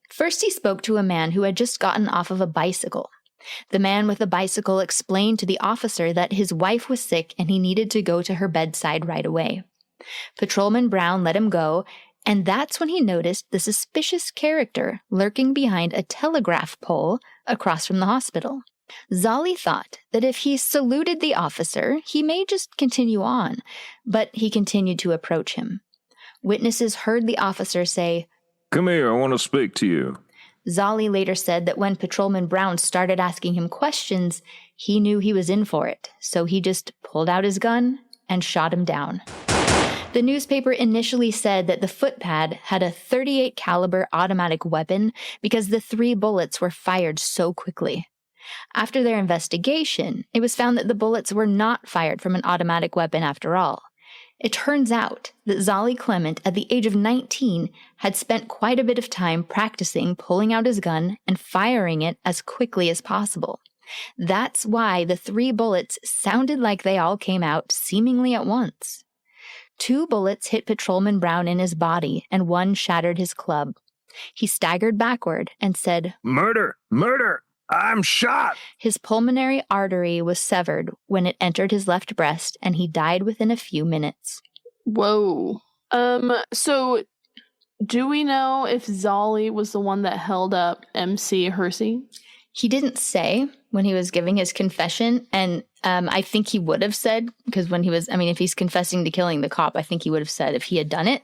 First, he spoke to a man who had just gotten off of a bicycle. The man with the bicycle explained to the officer that his wife was sick and he needed to go to her bedside right away. Patrolman Brown let him go, and that's when he noticed the suspicious character lurking behind a telegraph pole across from the hospital. Zollie thought that if he saluted the officer, he may just continue on, but he continued to approach him. Witnesses heard the officer say, "Come here, I want to speak to you." Zollie later said that when Patrolman Brown started asking him questions, he knew he was in for it, so he just pulled out his gun and shot him down. The newspaper initially said that the footpad had a .38 caliber automatic weapon because the 3 bullets were fired so quickly. After their investigation, it was found that the bullets were not fired from an automatic weapon after all. It turns out that Zollie Clement, at the age of 19, had spent quite a bit of time practicing pulling out his gun and firing it as quickly as possible. That's why the 3 bullets sounded like they all came out seemingly at once. 2 bullets hit Patrolman Brown in his body, and 1 shattered his club. He staggered backward and said, "Murder! Murder! I'm shot!" His pulmonary artery was severed when it entered his left breast, and he died within a few minutes. Whoa. So do we know if Zollie was the one that held up MC Hersey? He didn't say when he was giving his confession, and I think he would have said, because if he's confessing to killing the cop, I think he would have said if he had done it.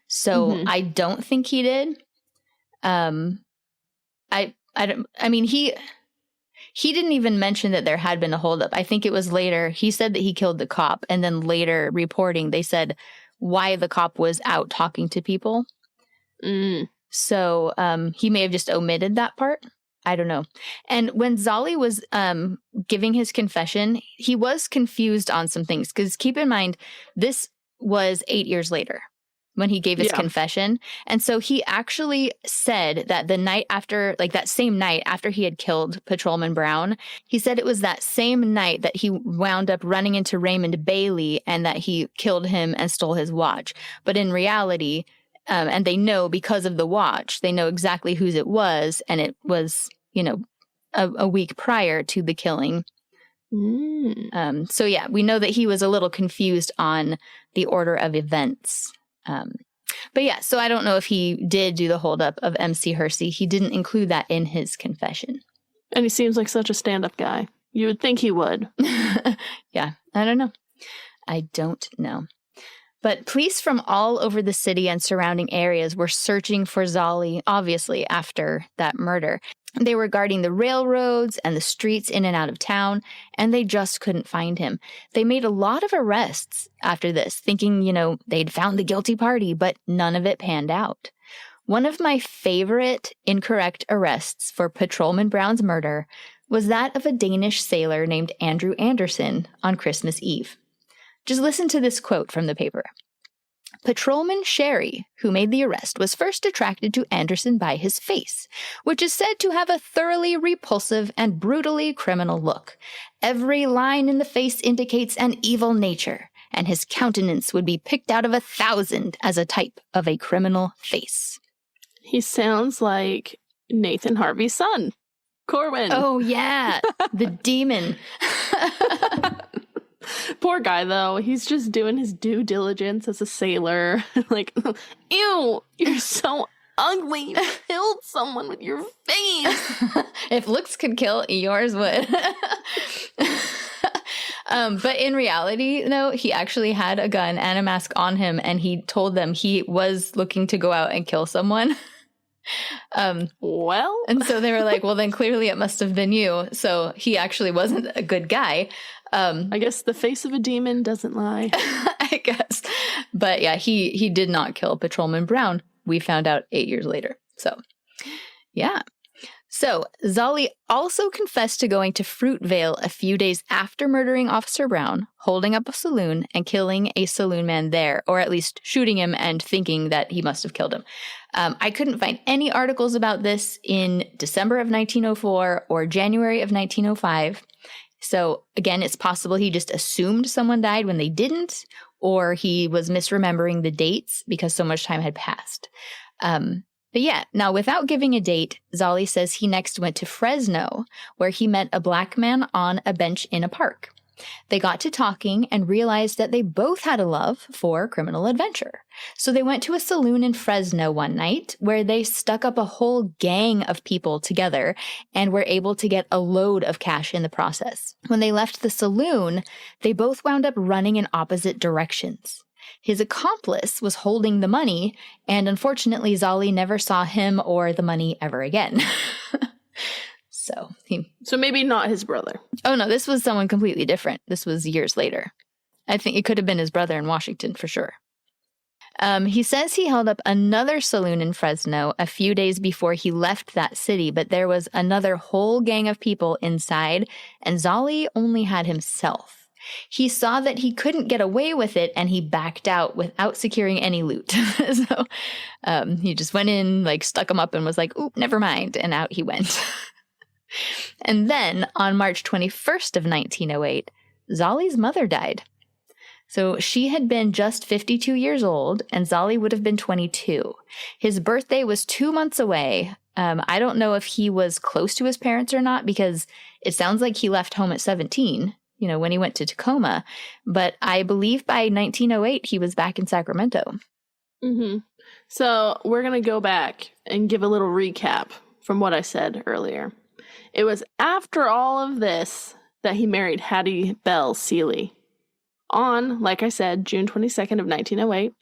So I don't think he did. He didn't even mention that there had been a holdup. I think it was later. He said that he killed the cop, and then later reporting, they said why the cop was out talking to people. So he may have just omitted that part. I don't know. And when Zollie was giving his confession, he was confused on some things, because keep in mind, this was 8 years later when he gave his confession. And so he actually said that the night after, like that same night after he had killed Patrolman Brown, he said it was that same night that he wound up running into Raymond Bailey and that he killed him and stole his watch. But in reality, and they know because of the watch, they know exactly whose it was, and it was, a week prior to the killing. So yeah, we know that he was a little confused on the order of events. But yeah, so I don't know if he did do the holdup of MC Hersey. He didn't include that in his confession. And he seems like such a stand-up guy. You would think he would. Yeah, I don't know. I don't know. But police from all over the city and surrounding areas were searching for Zollie, obviously, after that murder. They were guarding the railroads and the streets in and out of town, and they just couldn't find him. They made a lot of arrests after this, thinking, they'd found the guilty party, but none of it panned out. One of my favorite incorrect arrests for Patrolman Brown's murder was that of a Danish sailor named Andrew Anderson on Christmas Eve. Just listen to this quote from the paper. Patrolman Sherry, who made the arrest, was first attracted to Anderson by his face, which is said to have a thoroughly repulsive and brutally criminal look. Every line in the face indicates an evil nature, and his countenance would be picked out of 1,000 as a type of a criminal face. He sounds like Nathan Harvey's son, Corwin. Oh, yeah, the demon. Poor guy, though. He's just doing his due diligence as a sailor. Like, ew, you're so ugly. You killed someone with your face. If looks could kill, yours would. But in reality, no, he actually had a gun and a mask on him, and he told them he was looking to go out and kill someone. Well? And so they were like, well, then clearly it must have been you. So he actually wasn't a good guy. I guess the face of a demon doesn't lie. I guess. But yeah, he did not kill Patrolman Brown. We found out 8 years later. So, yeah. So, Zollie also confessed to going to Fruitvale a few days after murdering Officer Brown, holding up a saloon, and killing a saloon man there, or at least shooting him and thinking that he must have killed him. I couldn't find any articles about this in December of 1904 or January of 1905. So, again, it's possible he just assumed someone died when they didn't, or he was misremembering the dates because so much time had passed. But yeah, now without giving a date, Zollie says he next went to Fresno, where he met a black man on a bench in a park. They got to talking and realized that they both had a love for criminal adventure. So they went to a saloon in Fresno one night where they stuck up a whole gang of people together and were able to get a load of cash in the process. When they left the saloon, they both wound up running in opposite directions. His accomplice was holding the money, and unfortunately, Zollie never saw him or the money ever again. So maybe not his brother. Oh, no, this was someone completely different. This was years later. I think it could have been his brother in Washington for sure. He says he held up another saloon in Fresno a few days before he left that city, but there was another whole gang of people inside, and Zollie only had himself. He saw that he couldn't get away with it, and he backed out without securing any loot. So he just went in, stuck him up, and was like, "Oop, never mind," and out he went. And then on March 21st of 1908, Zollie's mother died. So she had been just 52 years old, and Zollie would have been 22. His birthday was 2 months away. I don't know if he was close to his parents or not, because it sounds like he left home at 17, when he went to Tacoma. But I believe by 1908, he was back in Sacramento. Mm-hmm. So we're going to go back and give a little recap from what I said earlier. It was after all of this that he married Hattie Bell Seeley. On, like I said, June 22nd of 1908,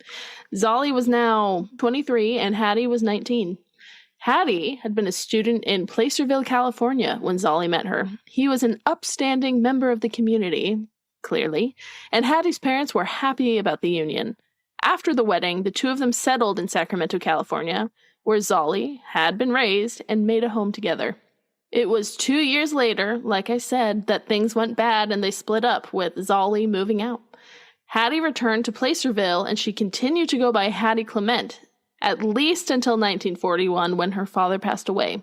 Zollie was now 23 and Hattie was 19. Hattie had been a student in Placerville, California when Zollie met her. He was an upstanding member of the community, clearly, and Hattie's parents were happy about the union. After the wedding, the two of them settled in Sacramento, California, where Zollie had been raised and made a home together. It was 2 years later, like I said, that things went bad and they split up, with Zollie moving out. Hattie returned to Placerville, and she continued to go by Hattie Clement, at least until 1941 when her father passed away.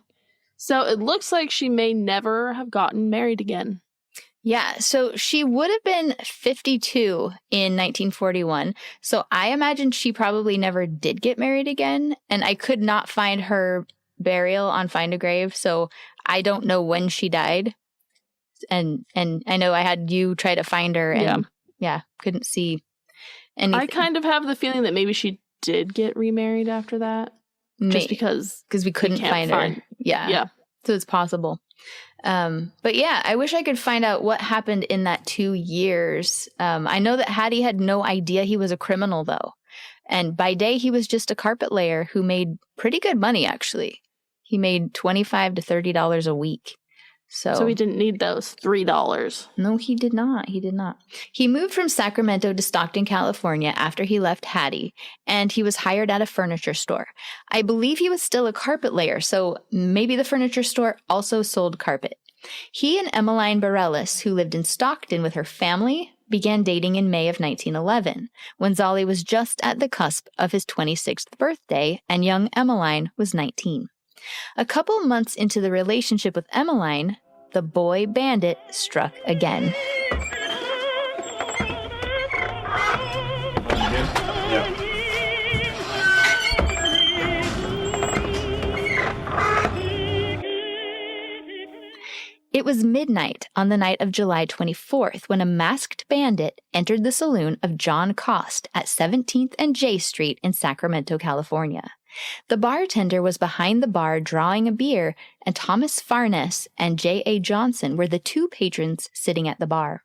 So it looks like she may never have gotten married again. Yeah, so she would have been 52 in 1941, so I imagine she probably never did get married again, and I could not find her burial on Find a Grave, so I don't know when she died. And I know I had you try to find her, and couldn't see anything. I kind of have the feeling that maybe she did get remarried after that, just because we couldn't find her. Yeah, so it's possible. But yeah, I wish I could find out what happened in that 2 years. I know that Hattie had no idea he was a criminal, though. And by day, he was just a carpet layer who made pretty good money, actually. He made $25 to $30 a week. So he didn't need those $3. No, he did not. He moved from Sacramento to Stockton, California after he left Hattie, and he was hired at a furniture store. I believe he was still a carpet layer, so maybe the furniture store also sold carpet. He and Emmeline Bareilles, who lived in Stockton with her family, began dating in May of 1911, when Zollie was just at the cusp of his 26th birthday, and young Emmeline was 19. A couple months into the relationship with Emmeline, the Boy Bandit struck again. It was midnight on the night of July 24th when a masked bandit entered the saloon of John Cost at 17th and J Street in Sacramento, California. The bartender was behind the bar drawing a beer, and Thomas Farness and J.A. Johnson were the two patrons sitting at the bar.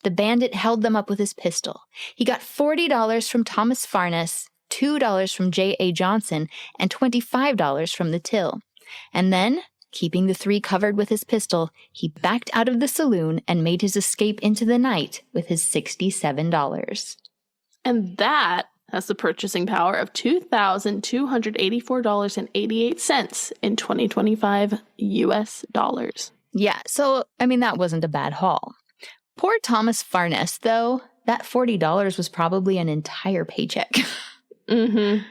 The bandit held them up with his pistol. He got $40 from Thomas Farness, $2 from J.A. Johnson, and $25 from the till. And then, keeping the three covered with his pistol, he backed out of the saloon and made his escape into the night with his $67. And that has the purchasing power of $2,284.88 in 2025 US dollars. Yeah, so, that wasn't a bad haul. Poor Thomas Farness, though, that $40 was probably an entire paycheck. Mm-hmm.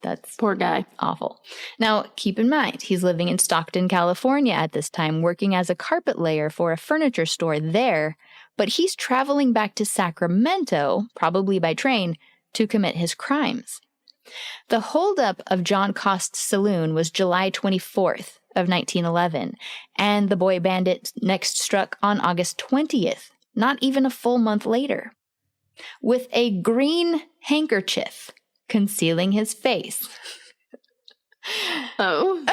That's poor guy. Awful. Now, keep in mind, he's living in Stockton, California at this time, working as a carpet layer for a furniture store there, but he's traveling back to Sacramento, probably by train, to commit his crimes. The holdup of John Cost's saloon was July 24th of 1911, and the Boy Bandit next struck on August 20th, not even a full month later, with a green handkerchief concealing his face. Oh.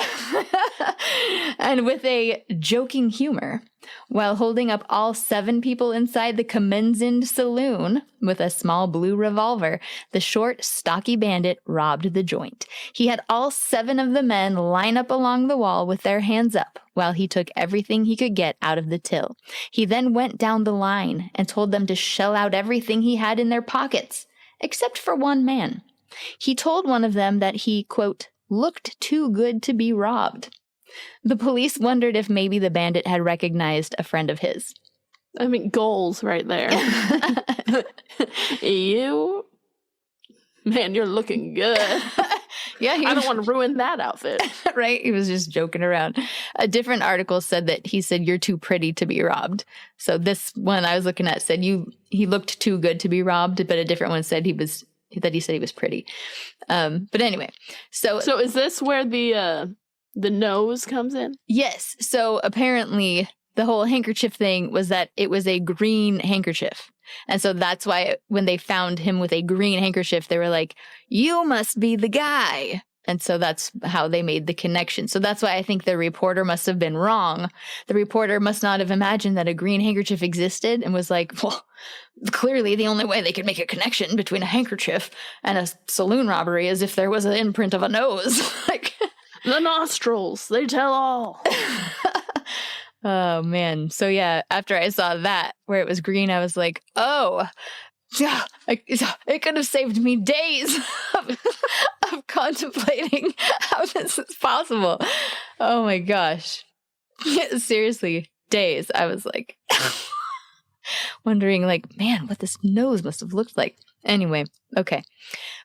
And with a joking humor, while holding up all 7 people inside the Commenzend saloon with a small blue revolver, the short, stocky bandit robbed the joint. He had all 7 of the men line up along the wall with their hands up while he took everything he could get out of the till. He then went down the line and told them to shell out everything he had in their pockets, except for one man. He told one of them that he, quote, looked too good to be robbed. The police wondered if maybe the bandit had recognized a friend of his. Goals right there. Man, you're looking good. Yeah, I don't want to ruin that outfit. right? He was just joking around. A different article said that he said, "You're too pretty to be robbed." So this one I was looking at said he looked too good to be robbed, but a different one said he said he was pretty. But anyway, so is this where the nose comes in? yes. So apparently the whole handkerchief thing was that it was a green handkerchief. And so that's why when they found him with a green handkerchief, they were like, "You must be the guy." And so that's how they made the connection. So that's why I think the reporter must have been wrong. The reporter must not have imagined that a green handkerchief existed and was like, well, clearly the only way they could make a connection between a handkerchief and a saloon robbery is if there was an imprint of a nose. Like the nostrils, they tell all. Oh, man. So, yeah, after I saw that where it was green, I was like, oh, yeah, it could have saved me days of contemplating how this is possible. Oh, my gosh. Seriously, days. I was like wondering, like, man, what this nose must have looked like. Anyway, okay.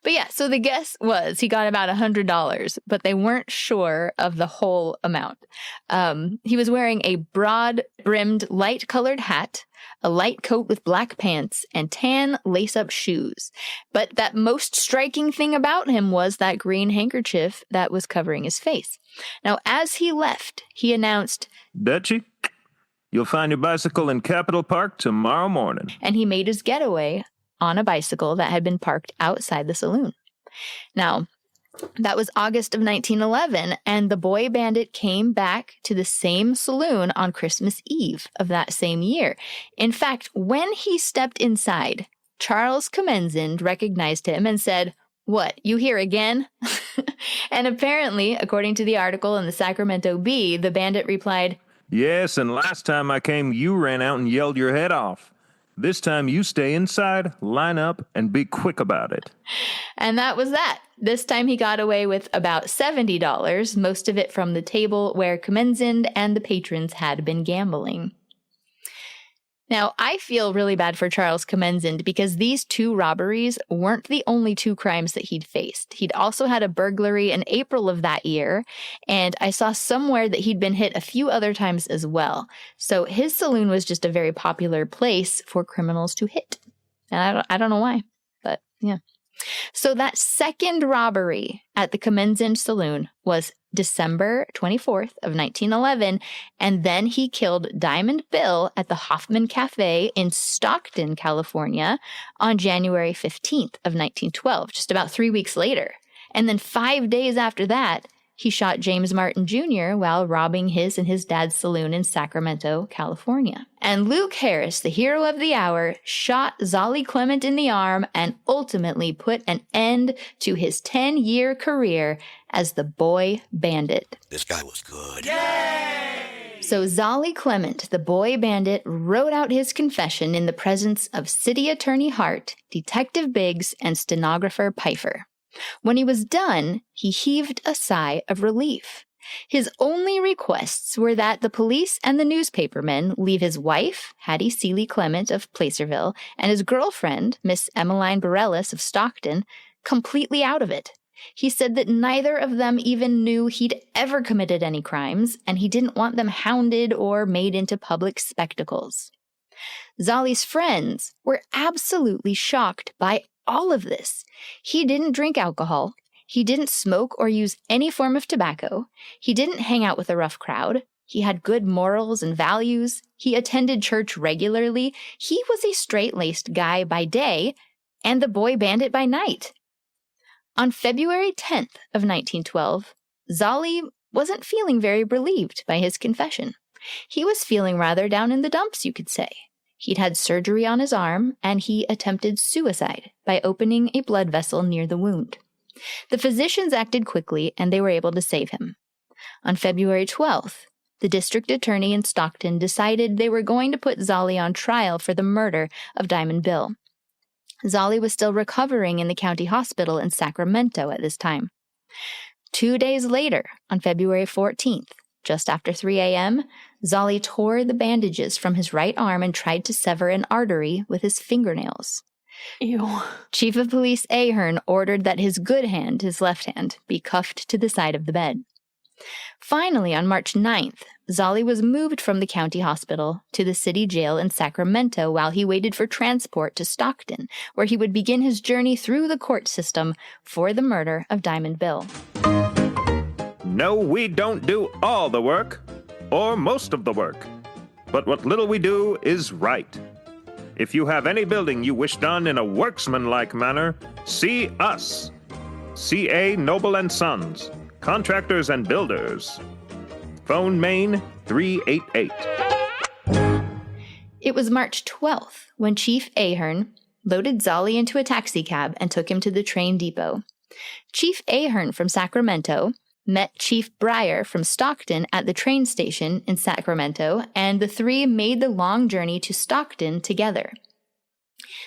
But yeah, so the guess was he got about $100, but they weren't sure of the whole amount. He was wearing a broad-brimmed, light-colored hat, a light coat with black pants, and tan lace-up shoes. But that most striking thing about him was that green handkerchief that was covering his face. Now, as he left, he announced, Dutchie, you'll find your bicycle in Capitol Park tomorrow morning. And he made his getaway on a bicycle that had been parked outside the saloon. Now, that was August of 1911, and the Boy Bandit came back to the same saloon on Christmas Eve of that same year. In fact, when he stepped inside, Charles Commenzend recognized him and said, "What, you here again?" And apparently, according to the article in the Sacramento Bee, the bandit replied, "Yes, and last time I came, you ran out and yelled your head off. This time you stay inside, line up, and be quick about it." And that was that. This time he got away with about $70, most of it from the table where Commenzend and the patrons had been gambling. Now, I feel really bad for Charles Commenzend because these two robberies weren't the only two crimes that he'd faced. He'd also had a burglary in April of that year, and I saw somewhere that he'd been hit a few other times as well. So his saloon was just a very popular place for criminals to hit. And I don't know why, but yeah. So that second robbery at the Commenzend Saloon was December 24th of 1911, and then he killed Diamond Bill at the Hoffman Cafe in Stockton, California on January 15th of 1912, just about 3 weeks later. And then 5 days after that, he shot James Martin Jr. while robbing his and his dad's saloon in Sacramento, California. And Luke Harris, the hero of the hour, shot Zollie Clement in the arm and ultimately put an end to his 10-year career as the Boy Bandit. This guy was good. Yay! So Zollie Clement, the Boy Bandit, wrote out his confession in the presence of City Attorney Hart, Detective Biggs, and stenographer Pfeiffer. When he was done, he heaved a sigh of relief. His only requests were that the police and the newspapermen leave his wife, Hattie Seeley Clement of Placerville, and his girlfriend, Miss Emmeline Borellis of Stockton, completely out of it. He said that neither of them even knew he'd ever committed any crimes, and he didn't want them hounded or made into public spectacles. Zollie's friends were absolutely shocked by all of this. He didn't drink alcohol. He didn't smoke or use any form of tobacco. He didn't hang out with a rough crowd. He had good morals and values. He attended church regularly. He was a straight-laced guy by day and the Boy Bandit by night. On February 10th of 1912, Zollie wasn't feeling very relieved by his confession. He was feeling rather down in the dumps, you could say. He'd had surgery on his arm, and he attempted suicide by opening a blood vessel near the wound. The physicians acted quickly, and they were able to save him. On February 12th, the district attorney in Stockton decided they were going to put Zollie on trial for the murder of Diamond Bill. Zollie was still recovering in the county hospital in Sacramento at this time. 2 days later, on February 14th, just after 3 a.m., Zollie tore the bandages from his right arm and tried to sever an artery with his fingernails. Ew. Chief of Police Ahern ordered that his good hand, his left hand, be cuffed to the side of the bed. Finally, on March 9th, Zollie was moved from the county hospital to the city jail in Sacramento while he waited for transport to Stockton, where he would begin his journey through the court system for the murder of Diamond Bill. No, we don't do all the work, or most of the work. But what little we do is right. If you have any building you wish done in a worksmanlike manner, see us. C.A. Noble and Sons, Contractors and Builders. Phone Main 388. It was March 12th when Chief Ahern loaded Zollie into a taxicab and took him to the train depot. Chief Ahern from Sacramento met Chief Breyer from Stockton at the train station in Sacramento, and the three made the long journey to Stockton together.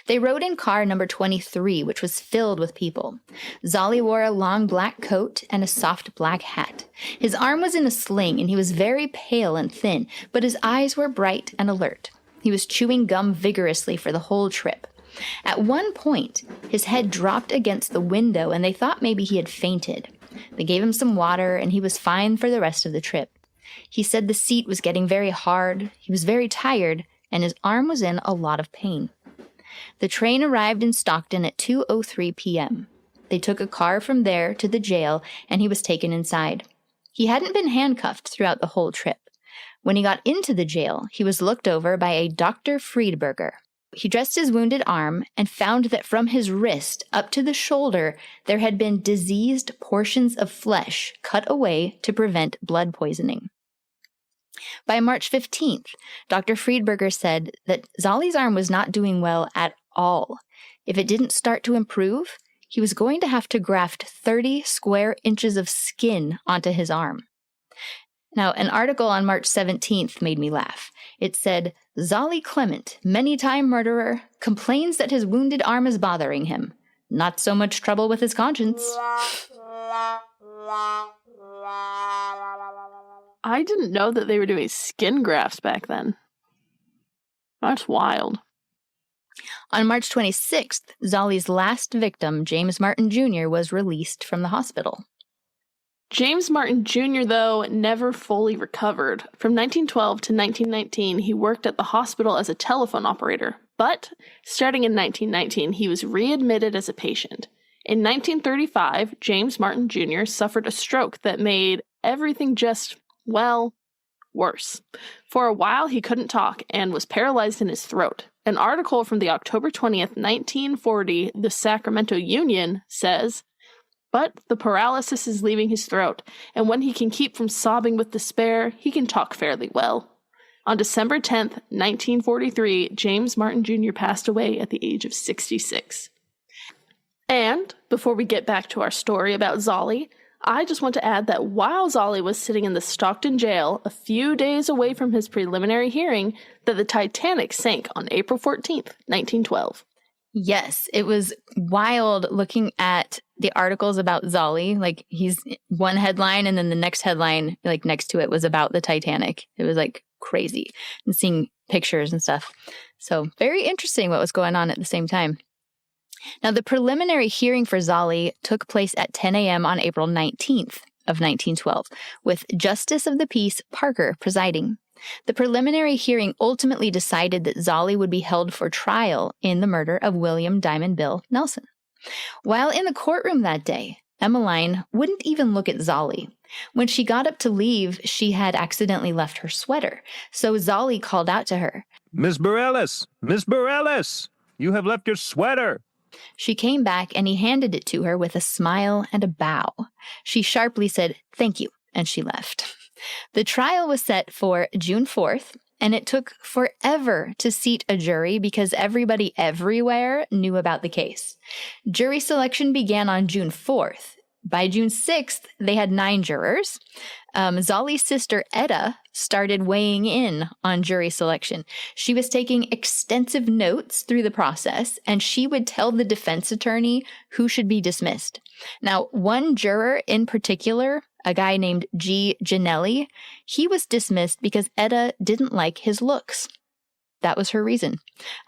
They rode in car number 23, which was filled with people. Zollie wore a long black coat and a soft black hat. His arm was in a sling, and he was very pale and thin, but his eyes were bright and alert. He was chewing gum vigorously for the whole trip. At one point, his head dropped against the window, and they thought maybe he had fainted. They gave him some water, and he was fine for the rest of the trip. He said the seat was getting very hard, he was very tired, and his arm was in a lot of pain. The train arrived in Stockton at 2:03 p.m. They took a car from there to the jail, and he was taken inside. He hadn't been handcuffed throughout the whole trip. When he got into the jail, he was looked over by a Dr. Friedberger. He dressed his wounded arm and found that from his wrist up to the shoulder, there had been diseased portions of flesh cut away to prevent blood poisoning. By March 15th, Dr. Friedberger said that Zollie's arm was not doing well at all. If it didn't start to improve, he was going to have to graft 30 square inches of skin onto his arm. Now, an article on March 17th made me laugh. It said, Zollie Clement, many-time murderer, complains that his wounded arm is bothering him. Not so much trouble with his conscience. I didn't know that they were doing skin grafts back then. That's wild. On March 26th, Zollie's last victim, James Martin Jr., was released from the hospital. James Martin Jr., though, never fully recovered. From 1912 to 1919, he worked at the hospital as a telephone operator. But, starting in 1919, he was readmitted as a patient. In 1935, James Martin Jr. suffered a stroke that made everything just, well, worse. For a while, he couldn't talk and was paralyzed in his throat. An article from the October 20th, 1940, the Sacramento Union says, but the paralysis is leaving his throat, and when he can keep from sobbing with despair, he can talk fairly well. On December 10th, 1943, James Martin Jr. passed away at the age of 66. And, before we get back to our story about Zollie, I just want to add that while Zollie was sitting in the Stockton jail, a few days away from his preliminary hearing, that the Titanic sank on April 14th, 1912. Yes, it was wild looking at the articles about Zollie. Like, he's one headline, and then the next headline, like, next to it was about the Titanic. It was, like, crazy. And seeing pictures and stuff. So, very interesting what was going on at the same time. Now, the preliminary hearing for Zollie took place at 10 a.m. on April 19th of 1912, with Justice of the Peace Parker presiding. The preliminary hearing ultimately decided that Zollie would be held for trial in the murder of William Diamond Bill Nelson. While in the courtroom that day, Emmeline wouldn't even look at Zollie. When she got up to leave, she had accidentally left her sweater, so Zollie called out to her. Miss Bareilles! Miss Bareilles! You have left your sweater! She came back and he handed it to her with a smile and a bow. She sharply said, "Thank you," and she left. The trial was set for June 4th, and it took forever to seat a jury because everybody everywhere knew about the case. Jury selection began on June 4th. By June 6th, they had 9 jurors. Zollie's sister, Etta, started weighing in on jury selection. She was taking extensive notes through the process, and she would tell the defense attorney who should be dismissed. Now, one juror in particular, a guy named G. Ginelli, he was dismissed because Etta didn't like his looks. that was her reason.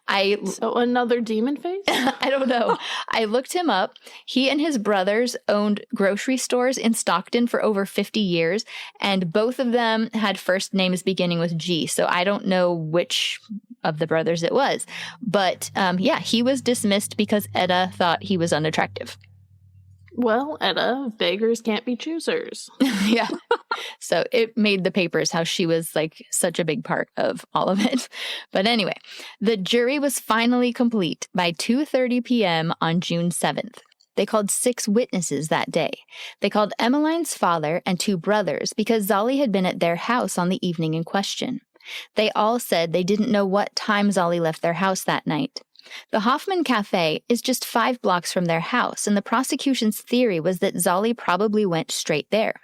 So another demon face? I don't know. I looked him up. He and his brothers owned grocery stores in Stockton for over 50 years, and both of them had first names beginning with G, so I don't know which of the brothers it was. But yeah, he was dismissed because Etta thought he was unattractive. Well, Etta, beggars can't be choosers. Yeah. So it made the papers how she was like such a big part of all of it. But anyway, the jury was finally complete by 2:30 p.m. on June 7th. They called 6 witnesses that day. They called Emmeline's father and 2 brothers because Zollie had been at their house on the evening in question. They all said they didn't know what time Zollie left their house that night. The Hoffman Cafe is just 5 blocks from their house, and the prosecution's theory was that Zollie probably went straight there.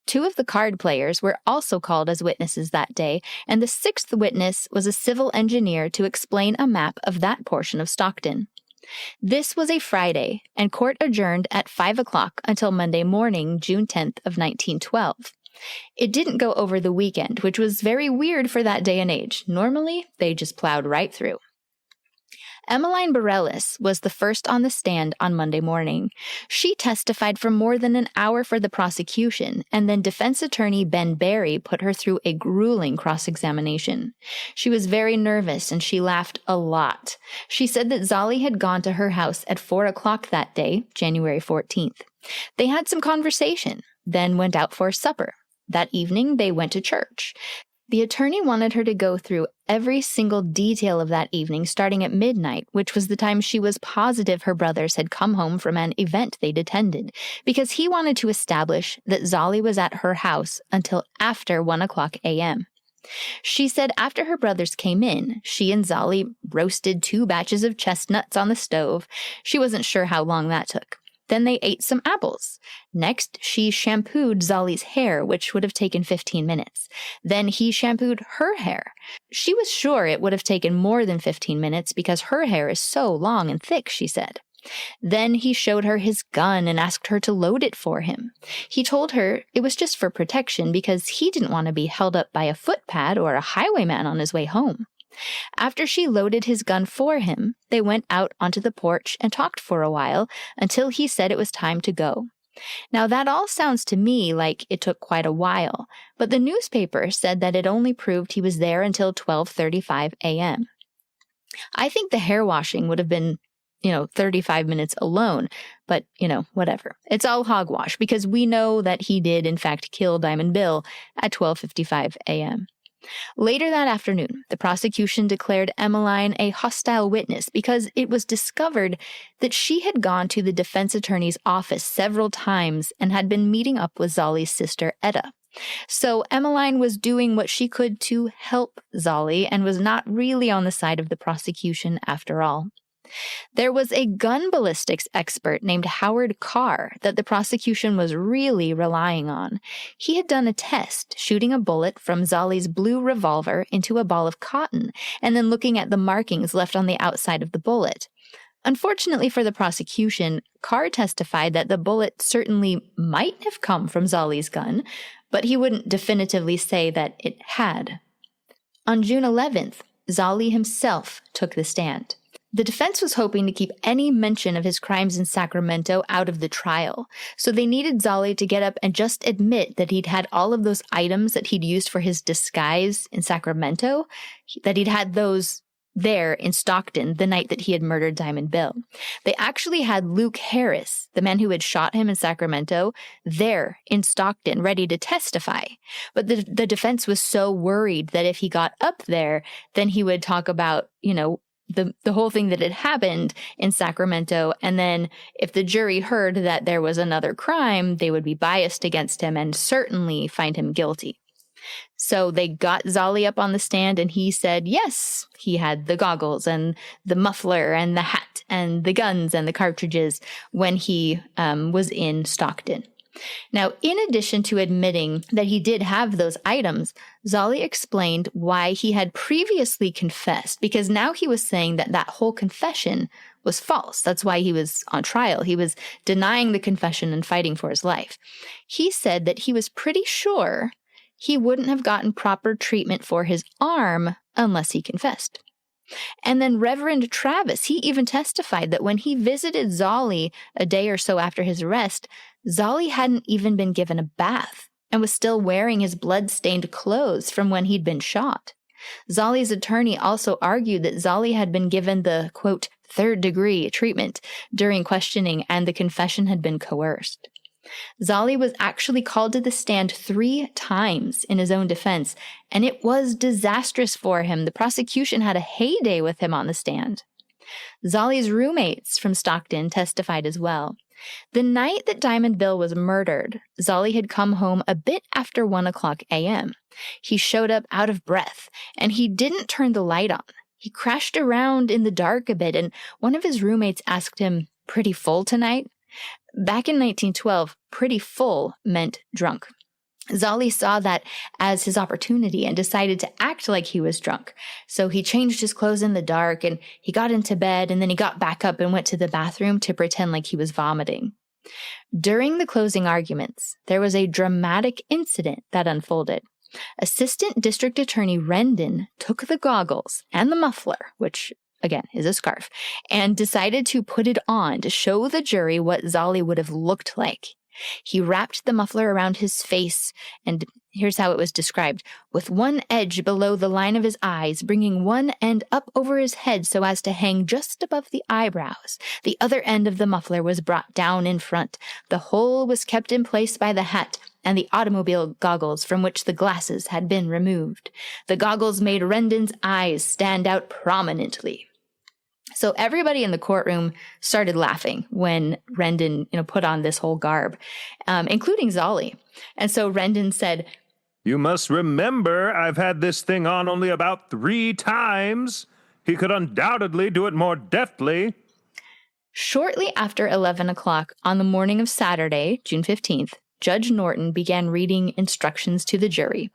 2 of the card players were also called as witnesses that day, and the 6th witness was a civil engineer to explain a map of that portion of Stockton. This was a Friday, and court adjourned at 5 o'clock until Monday morning, June 10th of 1912. It didn't go over the weekend, which was very weird for that day and age. Normally, they just plowed right through. Emmeline Bareilles was the first on the stand on Monday morning. She testified for more than an hour for the prosecution, and then defense attorney Ben Barry put her through a grueling cross-examination. She was very nervous, and she laughed a lot. She said that Zollie had gone to her house at 4 o'clock that day, January 14th. They had some conversation, then went out for supper. That evening, they went to church. The attorney wanted her to go through every single detail of that evening, starting at midnight, which was the time she was positive her brothers had come home from an event they'd attended, because he wanted to establish that Zollie was at her house until after 1 o'clock a.m. She said after her brothers came in, she and Zollie roasted 2 batches of chestnuts on the stove. She wasn't sure how long that took. Then they ate some apples. Next, she shampooed Zollie's hair, which would have taken 15 minutes. Then he shampooed her hair. She was sure it would have taken more than 15 minutes because her hair is so long and thick, she said. Then he showed her his gun and asked her to load it for him. He told her it was just for protection because he didn't want to be held up by a footpad or a highwayman on his way home. After she loaded his gun for him, they went out onto the porch and talked for a while until he said it was time to go. Now, that all sounds to me like it took quite a while, but the newspaper said that it only proved he was there until 12:35 a.m. I think the hair washing would have been 35 minutes alone, but, whatever. It's all hogwash because we know that he did, in fact, kill Diamond Bill at 12:55 a.m. Later that afternoon, the prosecution declared Emmeline a hostile witness because it was discovered that she had gone to the defense attorney's office several times and had been meeting up with Zollie's sister, Etta. So Emmeline was doing what she could to help Zollie and was not really on the side of the prosecution after all. There was a gun ballistics expert named Howard Carr that the prosecution was really relying on. He had done a test, shooting a bullet from Zollie's blue revolver into a ball of cotton, and then looking at the markings left on the outside of the bullet. Unfortunately for the prosecution, Carr testified that the bullet certainly might have come from Zollie's gun, but he wouldn't definitively say that it had. On June 11th, Zollie himself took the stand. The defense was hoping to keep any mention of his crimes in Sacramento out of the trial, so they needed Zollie to get up and just admit that he'd had all of those items that he'd used for his disguise in Sacramento, that he'd had those there in Stockton the night that he had murdered Diamond Bill. They actually had Luke Harris, the man who had shot him in Sacramento, there in Stockton, ready to testify. But the defense was so worried that if he got up there, then he would talk about, the whole thing that had happened in Sacramento, and then if the jury heard that there was another crime, they would be biased against him and certainly find him guilty. So they got Zollie up on the stand, and he said, yes, he had the goggles and the muffler and the hat and the guns and the cartridges when he was in Stockton. Now, in addition to admitting that he did have those items, Zollie explained why he had previously confessed, because now he was saying that that whole confession was false. That's why he was on trial. He was denying the confession and fighting for his life. He said that he was pretty sure he wouldn't have gotten proper treatment for his arm unless he confessed. And then Reverend Travis, he even testified that when he visited Zollie a day or so after his arrest, Zollie hadn't even been given a bath and was still wearing his blood-stained clothes from when he'd been shot. Zollie's attorney also argued that Zollie had been given the, quote, third-degree treatment during questioning and the confession had been coerced. Zollie was actually called to the stand 3 times in his own defense, and it was disastrous for him. The prosecution had a heyday with him on the stand. Zollie's roommates from Stockton testified as well. The night that Diamond Bill was murdered, Zollie had come home a bit after 1:00 a.m. He showed up out of breath, and he didn't turn the light on. He crashed around in the dark a bit, and one of his roommates asked him, "Pretty full tonight?" Back in 1912, pretty full meant drunk. Zollie saw that as his opportunity and decided to act like he was drunk. So he changed his clothes in the dark and he got into bed and then he got back up and went to the bathroom to pretend like he was vomiting. During the closing arguments, there was a dramatic incident that unfolded. Assistant District Attorney Rendon took the goggles and the muffler, which again is a scarf, and decided to put it on to show the jury what Zollie would have looked like. He wrapped the muffler around his face, and here's how it was described, with one edge below the line of his eyes, bringing one end up over his head so as to hang just above the eyebrows. The other end of the muffler was brought down in front. The whole was kept in place by the hat and the automobile goggles from which the glasses had been removed. The goggles made Rendon's eyes stand out prominently. So everybody in the courtroom started laughing when Rendon, put on this whole garb, including Zollie. And so Rendon said, "You must remember I've had this thing on only about 3 times. He could undoubtedly do it more deftly." Shortly after 11 o'clock on the morning of Saturday, June 15th, Judge Norton began reading instructions to the jury.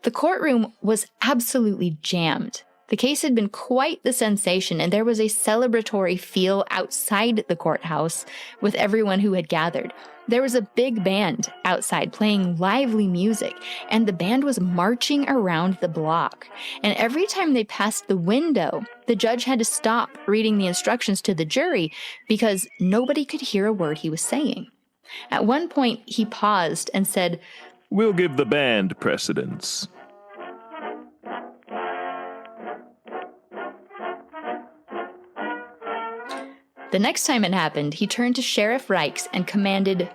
The courtroom was absolutely jammed. The case had been quite the sensation, and there was a celebratory feel outside the courthouse with everyone who had gathered. There was a big band outside playing lively music, and the band was marching around the block. And every time they passed the window, the judge had to stop reading the instructions to the jury because nobody could hear a word he was saying. At one point, he paused and said, "We'll give the band precedence." The next time it happened, he turned to Sheriff Rikes and commanded,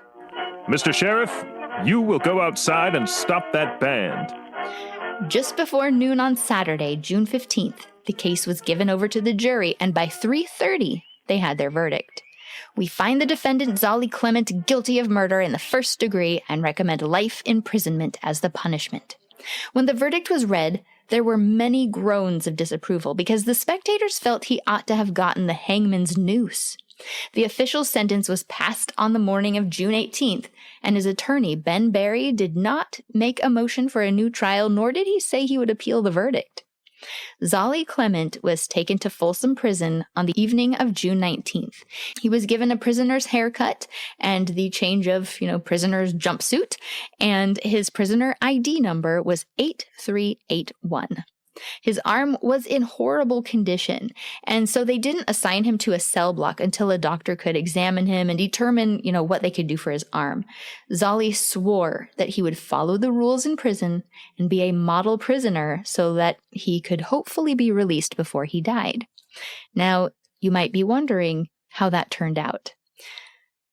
"Mr. Sheriff, you will go outside and stop that band." Just before noon on Saturday, June 15th, the case was given over to the jury, and by 3:30, they had their verdict. "We find the defendant Zollie Clement guilty of murder in the 1st degree and recommend life imprisonment as the punishment." When the verdict was read, there were many groans of disapproval because the spectators felt he ought to have gotten the hangman's noose. The official sentence was passed on the morning of June 18th, and his attorney, Ben Barry, did not make a motion for a new trial, nor did he say he would appeal the verdict. Zollie Clement was taken to Folsom Prison on the evening of June 19th. He was given a prisoner's haircut and the change of, prisoner's jumpsuit, and his prisoner ID number was 8381. His arm was in horrible condition, and so they didn't assign him to a cell block until a doctor could examine him and determine, what they could do for his arm. Zollie swore that he would follow the rules in prison and be a model prisoner so that he could hopefully be released before he died. Now, you might be wondering how that turned out.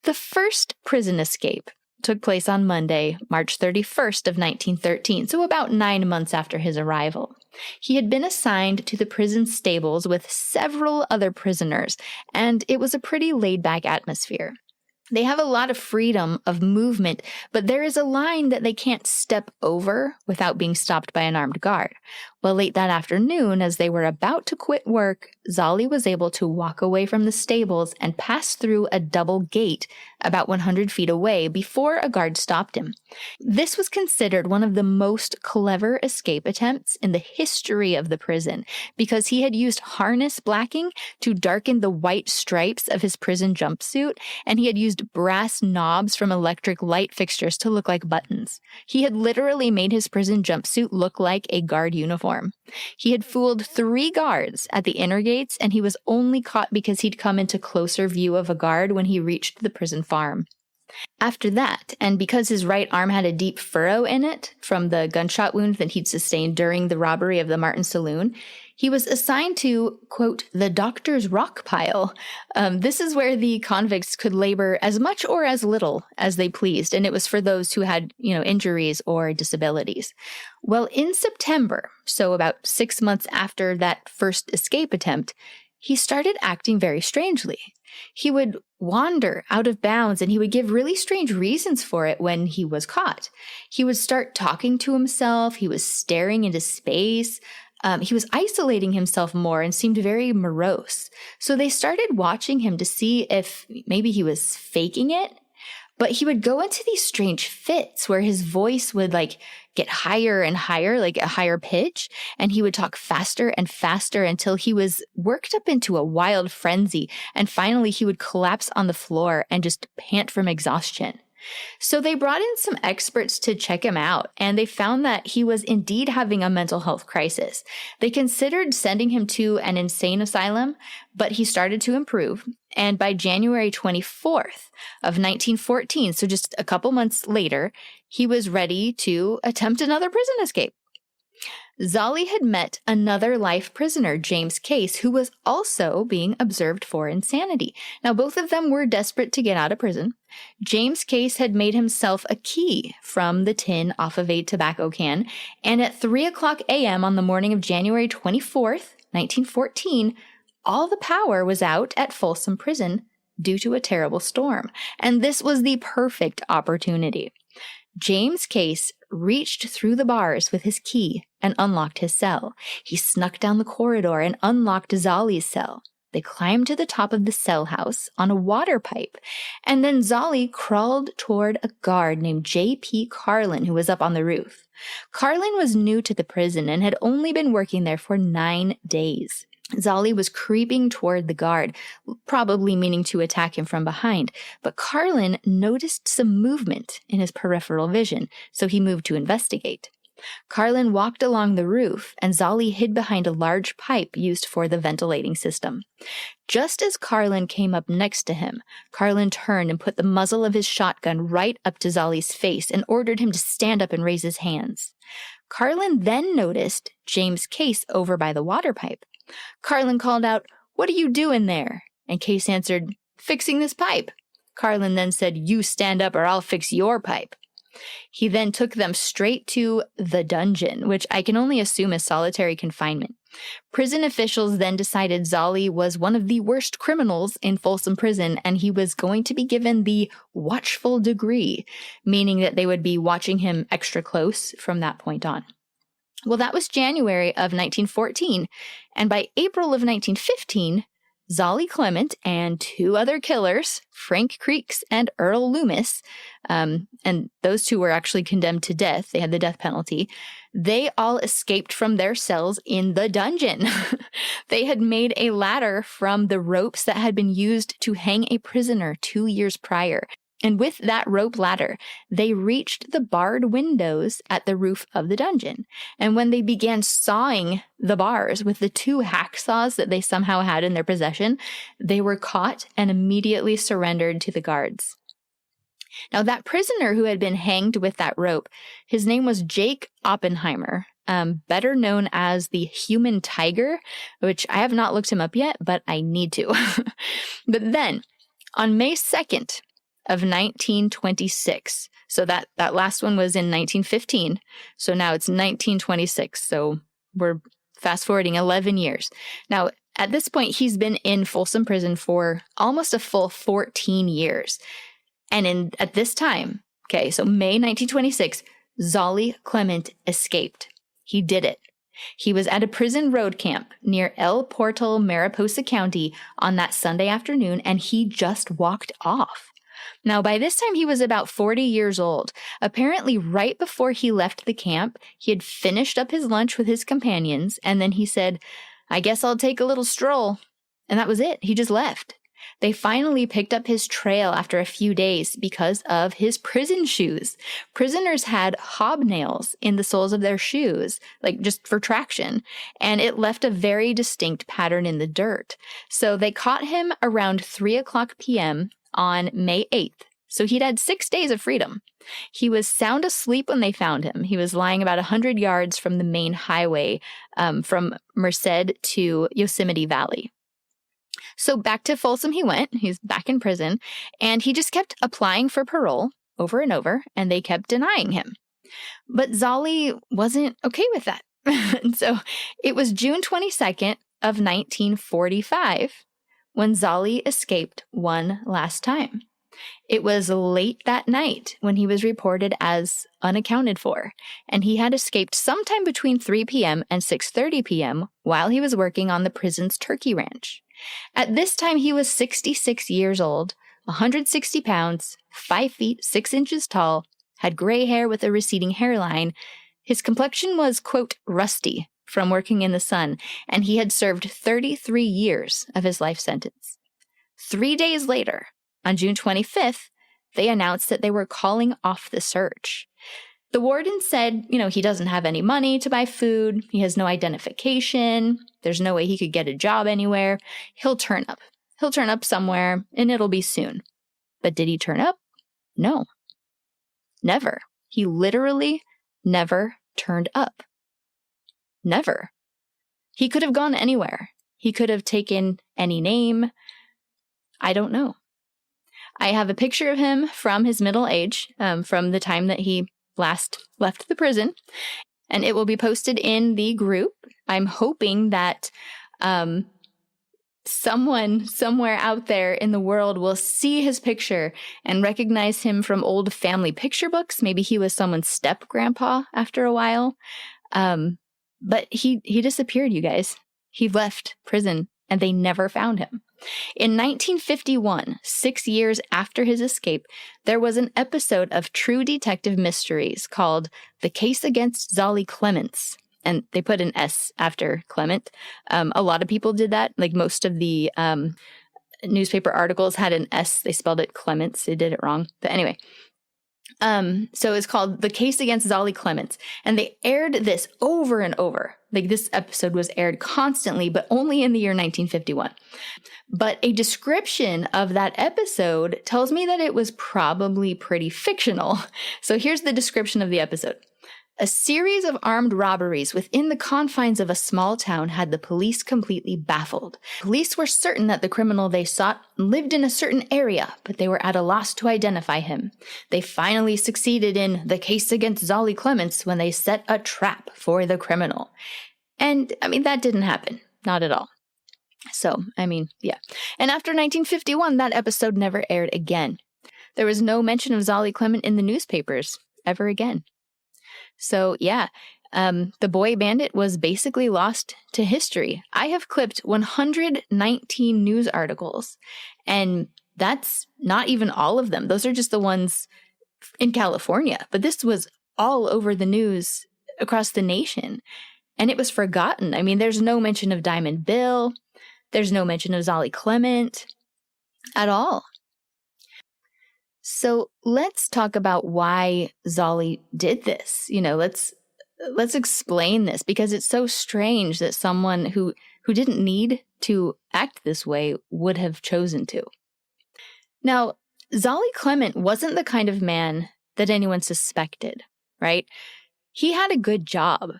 The first prison escape took place on Monday, March 31st of 1913, so about 9 months after his arrival. He had been assigned to the prison stables with several other prisoners, and it was a pretty laid-back atmosphere. They have a lot of freedom of movement, but there is a line that they can't step over without being stopped by an armed guard. Well, late that afternoon, as they were about to quit work, Zollie was able to walk away from the stables and pass through a double gate about 100 feet away before a guard stopped him. This was considered one of the most clever escape attempts in the history of the prison because he had used harness blacking to darken the white stripes of his prison jumpsuit, and he had used used brass knobs from electric light fixtures to look like buttons. He had literally made his prison jumpsuit look like a guard uniform. He had fooled 3 guards at the inner gates, and he was only caught because he'd come into closer view of a guard when he reached the prison farm. After that, and because his right arm had a deep furrow in it from the gunshot wound that he'd sustained during the robbery of the Martin Saloon, he was assigned to, quote, the doctor's rock pile. This is where the convicts could labor as much or as little as they pleased, and it was for those who had, injuries or disabilities. Well, in September, so about 6 months after that first escape attempt, he started acting very strangely. He would wander out of bounds, and he would give really strange reasons for it when he was caught. He would start talking to himself. He was staring into space. He was isolating himself more and seemed very morose. So they started watching him to see if maybe he was faking it. But he would go into these strange fits where his voice would get higher and higher, like a higher pitch, and he would talk faster and faster until he was worked up into a wild frenzy, and finally he would collapse on the floor and just pant from exhaustion. So they brought in some experts to check him out, and they found that he was indeed having a mental health crisis. They considered sending him to an insane asylum, but he started to improve. And by January 24th of 1914, so just a couple months later, he was ready to attempt another prison escape. Zollie had met another life prisoner, James Case, who was also being observed for insanity. Now, both of them were desperate to get out of prison. James Case had made himself a key from the tin off of a tobacco can, and at 3:00 a.m. on the morning of January 24th, 1914, all the power was out at Folsom Prison due to a terrible storm. And this was the perfect opportunity. James Case reached through the bars with his key and unlocked his cell. He snuck down the corridor and unlocked Zollie's cell. They climbed to the top of the cell house on a water pipe, and then Zollie crawled toward a guard named J.P. Carlin, who was up on the roof. Carlin was new to the prison and had only been working there for 9 days. Zollie was creeping toward the guard, probably meaning to attack him from behind, but Carlin noticed some movement in his peripheral vision, so he moved to investigate. Carlin walked along the roof, and Zollie hid behind a large pipe used for the ventilating system. Just as Carlin came up next to him, Carlin turned and put the muzzle of his shotgun right up to Zollie's face and ordered him to stand up and raise his hands. Carlin then noticed James Case over by the water pipe. Carlin called out, "What are you doing there?" And Case answered, "Fixing this pipe." Carlin then said, "You stand up or I'll fix your pipe." He then took them straight to the dungeon, which I can only assume is solitary confinement. Prison officials then decided Zollie was one of the worst criminals in Folsom Prison, and he was going to be given the watchful degree, meaning that they would be watching him extra close from that point on. Well, that was January of 1914, and by April of 1915, Zollie Clement and 2 other killers, Frank Creeks and Earl Loomis, and those 2 were actually condemned to death. They had the death penalty. They all escaped from their cells in the dungeon. They had made a ladder from the ropes that had been used to hang a prisoner 2 years prior. And with that rope ladder, they reached the barred windows at the roof of the dungeon. And when they began sawing the bars with the 2 hacksaws that they somehow had in their possession, they were caught and immediately surrendered to the guards. Now, that prisoner who had been hanged with that rope, his name was Jake Oppenheimer, better known as the Human Tiger, which I have not looked him up yet, but I need to. But then, on May 2nd, of 1926. So that last one was in 1915. So now it's 1926. So we're fast forwarding 11 years. Now, at this point, he's been in Folsom Prison for almost a full 14 years. And at this time, okay, so May 1926, Zollie Clement escaped. He did it. He was at a prison road camp near El Portal, Mariposa County on that Sunday afternoon, and he just walked off. Now, by this time, he was about 40 years old. Apparently, right before he left the camp, he had finished up his lunch with his companions, and then he said, "I guess I'll take a little stroll." And that was it. He just left. They finally picked up his trail after a few days because of his prison shoes. Prisoners had hobnails in the soles of their shoes, like just for traction, and it left a very distinct pattern in the dirt. So they caught him around 3:00 p.m. on May 8th. So he'd had 6 days of freedom. He was sound asleep when they found him. He was lying about 100 yards from the main highway from Merced to Yosemite Valley. So back to Folsom he went. He's back in prison, and he just kept applying for parole over and over, and they kept denying him. But Zollie wasn't okay with that. And so it was June 22nd of 1945 when Zollie escaped one last time. It was late that night when he was reported as unaccounted for, and he had escaped sometime between 3 p.m. and 6:30 p.m. while he was working on the prison's turkey ranch. At this time, he was 66 years old, 160 pounds, 5 feet 6 inches tall, had gray hair with a receding hairline. His complexion was, quote, rusty from working in the sun, and he had served 33 years of his life sentence. 3 days later, on June 25th, they announced that they were calling off the search. The warden said, he doesn't have any money to buy food. He has no identification. There's no way he could get a job anywhere. He'll turn up. He'll turn up somewhere, and it'll be soon. But did he turn up? No. Never. He literally never turned up. Never. He could have gone anywhere. He could have taken any name. I don't know. I have a picture of him from his middle age, from the time that he last left the prison, and it will be posted in the group. I'm hoping that someone somewhere out there in the world will see his picture and recognize him from old family picture books. Maybe he was someone's step-grandpa after a while. But he disappeared, you guys. He left prison, and they never found him. In 1951, 6 years after his escape, there was an episode of True Detective Mysteries called The Case Against Zollie Clement. And they put an S after Clement. A lot of people did that. Like most of the newspaper articles had an S. They spelled it Clements. They did it wrong. But anyway. So it's called The Case Against Zollie Clement. And they aired this over and over. Like this episode was aired constantly, but only in the year 1951. But a description of that episode tells me that it was probably pretty fictional. So here's the description of the episode. A series of armed robberies within the confines of a small town had the police completely baffled. Police were certain that the criminal they sought lived in a certain area, but they were at a loss to identify him. They finally succeeded in The Case Against Zollie Clement when they set a trap for the criminal. And, that didn't happen. Not at all. So, yeah. And after 1951, that episode never aired again. There was no mention of Zollie Clement in the newspapers ever again. So, yeah, the Boy Bandit was basically lost to history. I have clipped 119 news articles, and that's not even all of them. Those are just the ones in California. But this was all over the news across the nation, and it was forgotten. There's no mention of Diamond Bill. There's no mention of Zollie Clement at all. So let's talk about why Zollie did this. Let's explain this, because it's so strange that someone who didn't need to act this way would have chosen to. Now, Zollie Clement wasn't the kind of man that anyone suspected, right? He had a good job.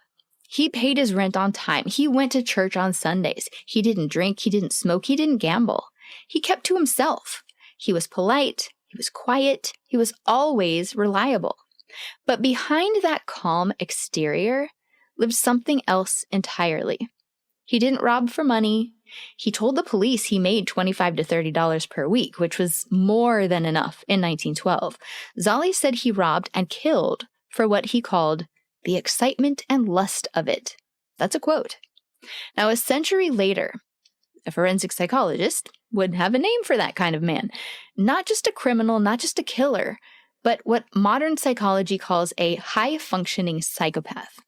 He paid his rent on time. He went to church on Sundays. He didn't drink. He didn't smoke. He didn't gamble. He kept to himself. He was polite. He was quiet. He was always reliable. But behind that calm exterior lived something else entirely. He didn't rob for money. He told the police he made $25 to $30 per week, which was more than enough in 1912. Zollie said he robbed and killed for what he called the excitement and lust of it. That's a quote. Now, a century later, a forensic psychologist would have a name for that kind of man. Not just a criminal, not just a killer, but what modern psychology calls a high-functioning psychopath.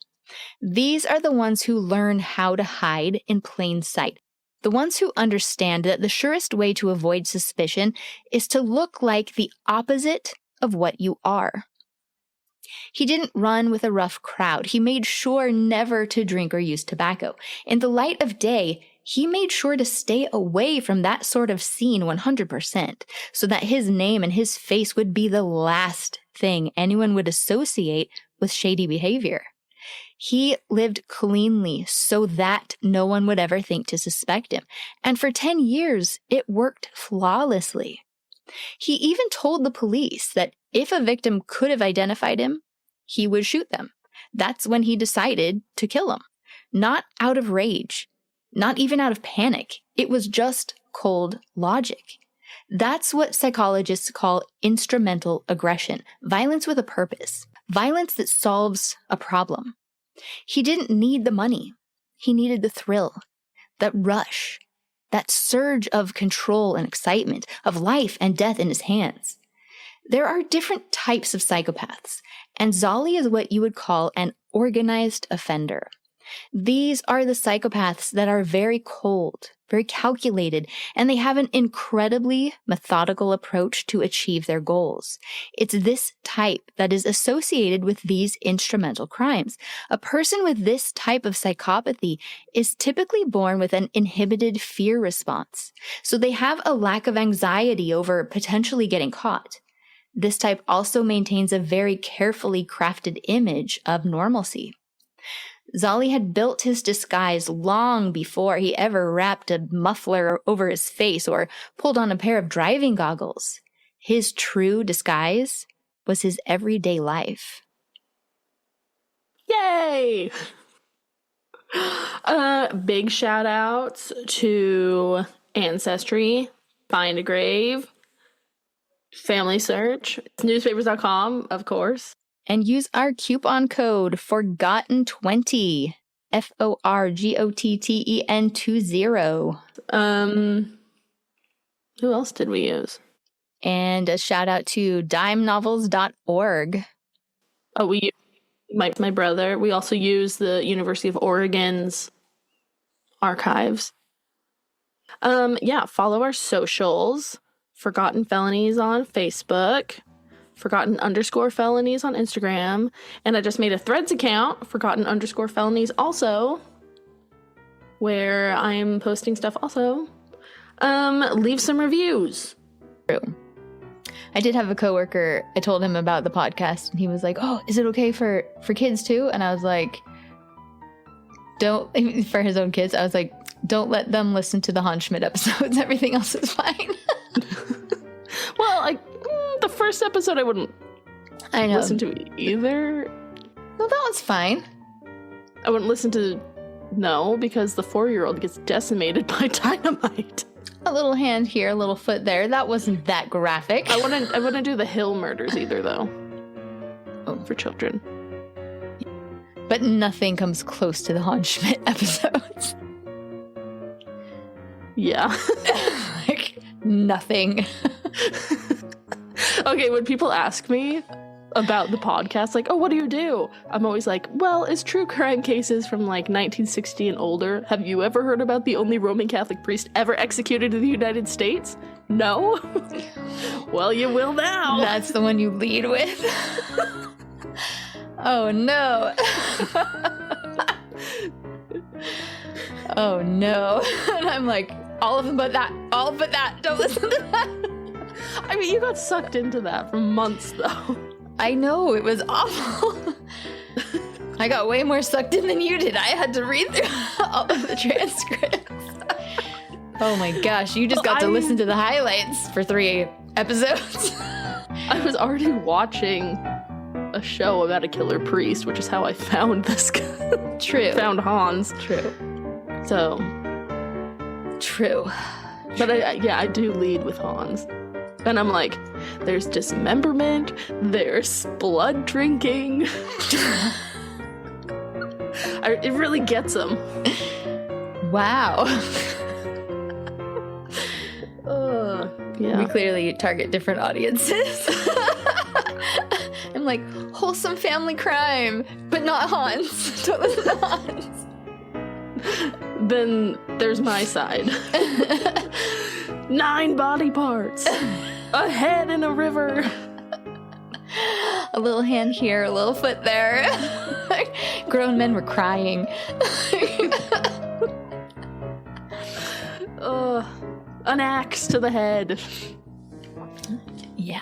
These are the ones who learn how to hide in plain sight. The ones who understand that the surest way to avoid suspicion is to look like the opposite of what you are. He didn't run with a rough crowd. He made sure never to drink or use tobacco. In the light of day, he made sure to stay away from that sort of scene 100%, so that his name and his face would be the last thing anyone would associate with shady behavior. He lived cleanly so that no one would ever think to suspect him. And for 10 years, it worked flawlessly. He even told the police that if a victim could have identified him, he would shoot them. That's when he decided to kill him. Not out of rage, not even out of panic. It was just cold logic. That's what psychologists call instrumental aggression, violence with a purpose, violence that solves a problem. He didn't need the money. He needed the thrill, that rush, that surge of control and excitement, of life and death in his hands. There are different types of psychopaths, and Zollie is what you would call an organized offender. These are the psychopaths that are very cold, very calculated, and they have an incredibly methodical approach to achieve their goals. It's this type that is associated with these instrumental crimes. A person with this type of psychopathy is typically born with an inhibited fear response, so they have a lack of anxiety over potentially getting caught. This type also maintains a very carefully crafted image of normalcy. Zollie had built his disguise long before he ever wrapped a muffler over his face or pulled on a pair of driving goggles. His true disguise was his everyday life. Yay! Big shout outs to Ancestry, Find a Grave, Family Search, newspapers.com, of course. And use our coupon code FORGOTTEN20, FORGOTTEN20. Who else did we use? And a shout out to dimenovels.org. Oh, my brother. We also use the University of Oregon's archives. Follow our socials. Forgotten Felonies on Facebook. Forgotten_felonies on Instagram. And I just made a Threads account, Forgotten_felonies also, where I'm posting stuff also. Leave some reviews. True. I did have a coworker, I told him about the podcast, and he was like, oh, is it okay for kids too? And I was like, don't, for his own kids, I was like, don't let them listen to the Hans Schmidt episodes. Everything else is fine. Well, the first episode I wouldn't listen to either. No, that was fine. I wouldn't listen to, because the 4-year-old gets decimated by dynamite. A little hand here, a little foot there. That wasn't that graphic. I wouldn't do the Hill murders either, though. Oh, for children. But nothing comes close to the Hans Schmidt episodes. Yeah. Like, nothing. Okay, when people ask me about the podcast, like, oh, what do you do? I'm always like, well, it's true crime cases from 1960 and older. Have you ever heard about the only Roman Catholic priest ever executed in the United States? No? Well, you will now. That's the one you lead with. Oh, no. Oh, no. And I'm like, all of them but that. All but that. Don't listen to that. I mean, you got sucked into that for months, though. I know, it was awful. I got way more sucked in than you did. I had to read through all of the transcripts. Oh my gosh, you just got to listen to the highlights for 3 episodes. I was already watching a show about a killer priest, which is how I found this guy. True. Found Hans. True. So. True. But I do lead with Hans. And I'm like, there's dismemberment, there's blood drinking. It really gets them. Wow. Yeah. We clearly target different audiences. I'm like, wholesome family crime, but not Hans. Don't listen to Hans. Then there's my side. 9 body parts. A head in a river. A little hand here, a little foot there. Grown men were crying. An axe to the head. Yeah.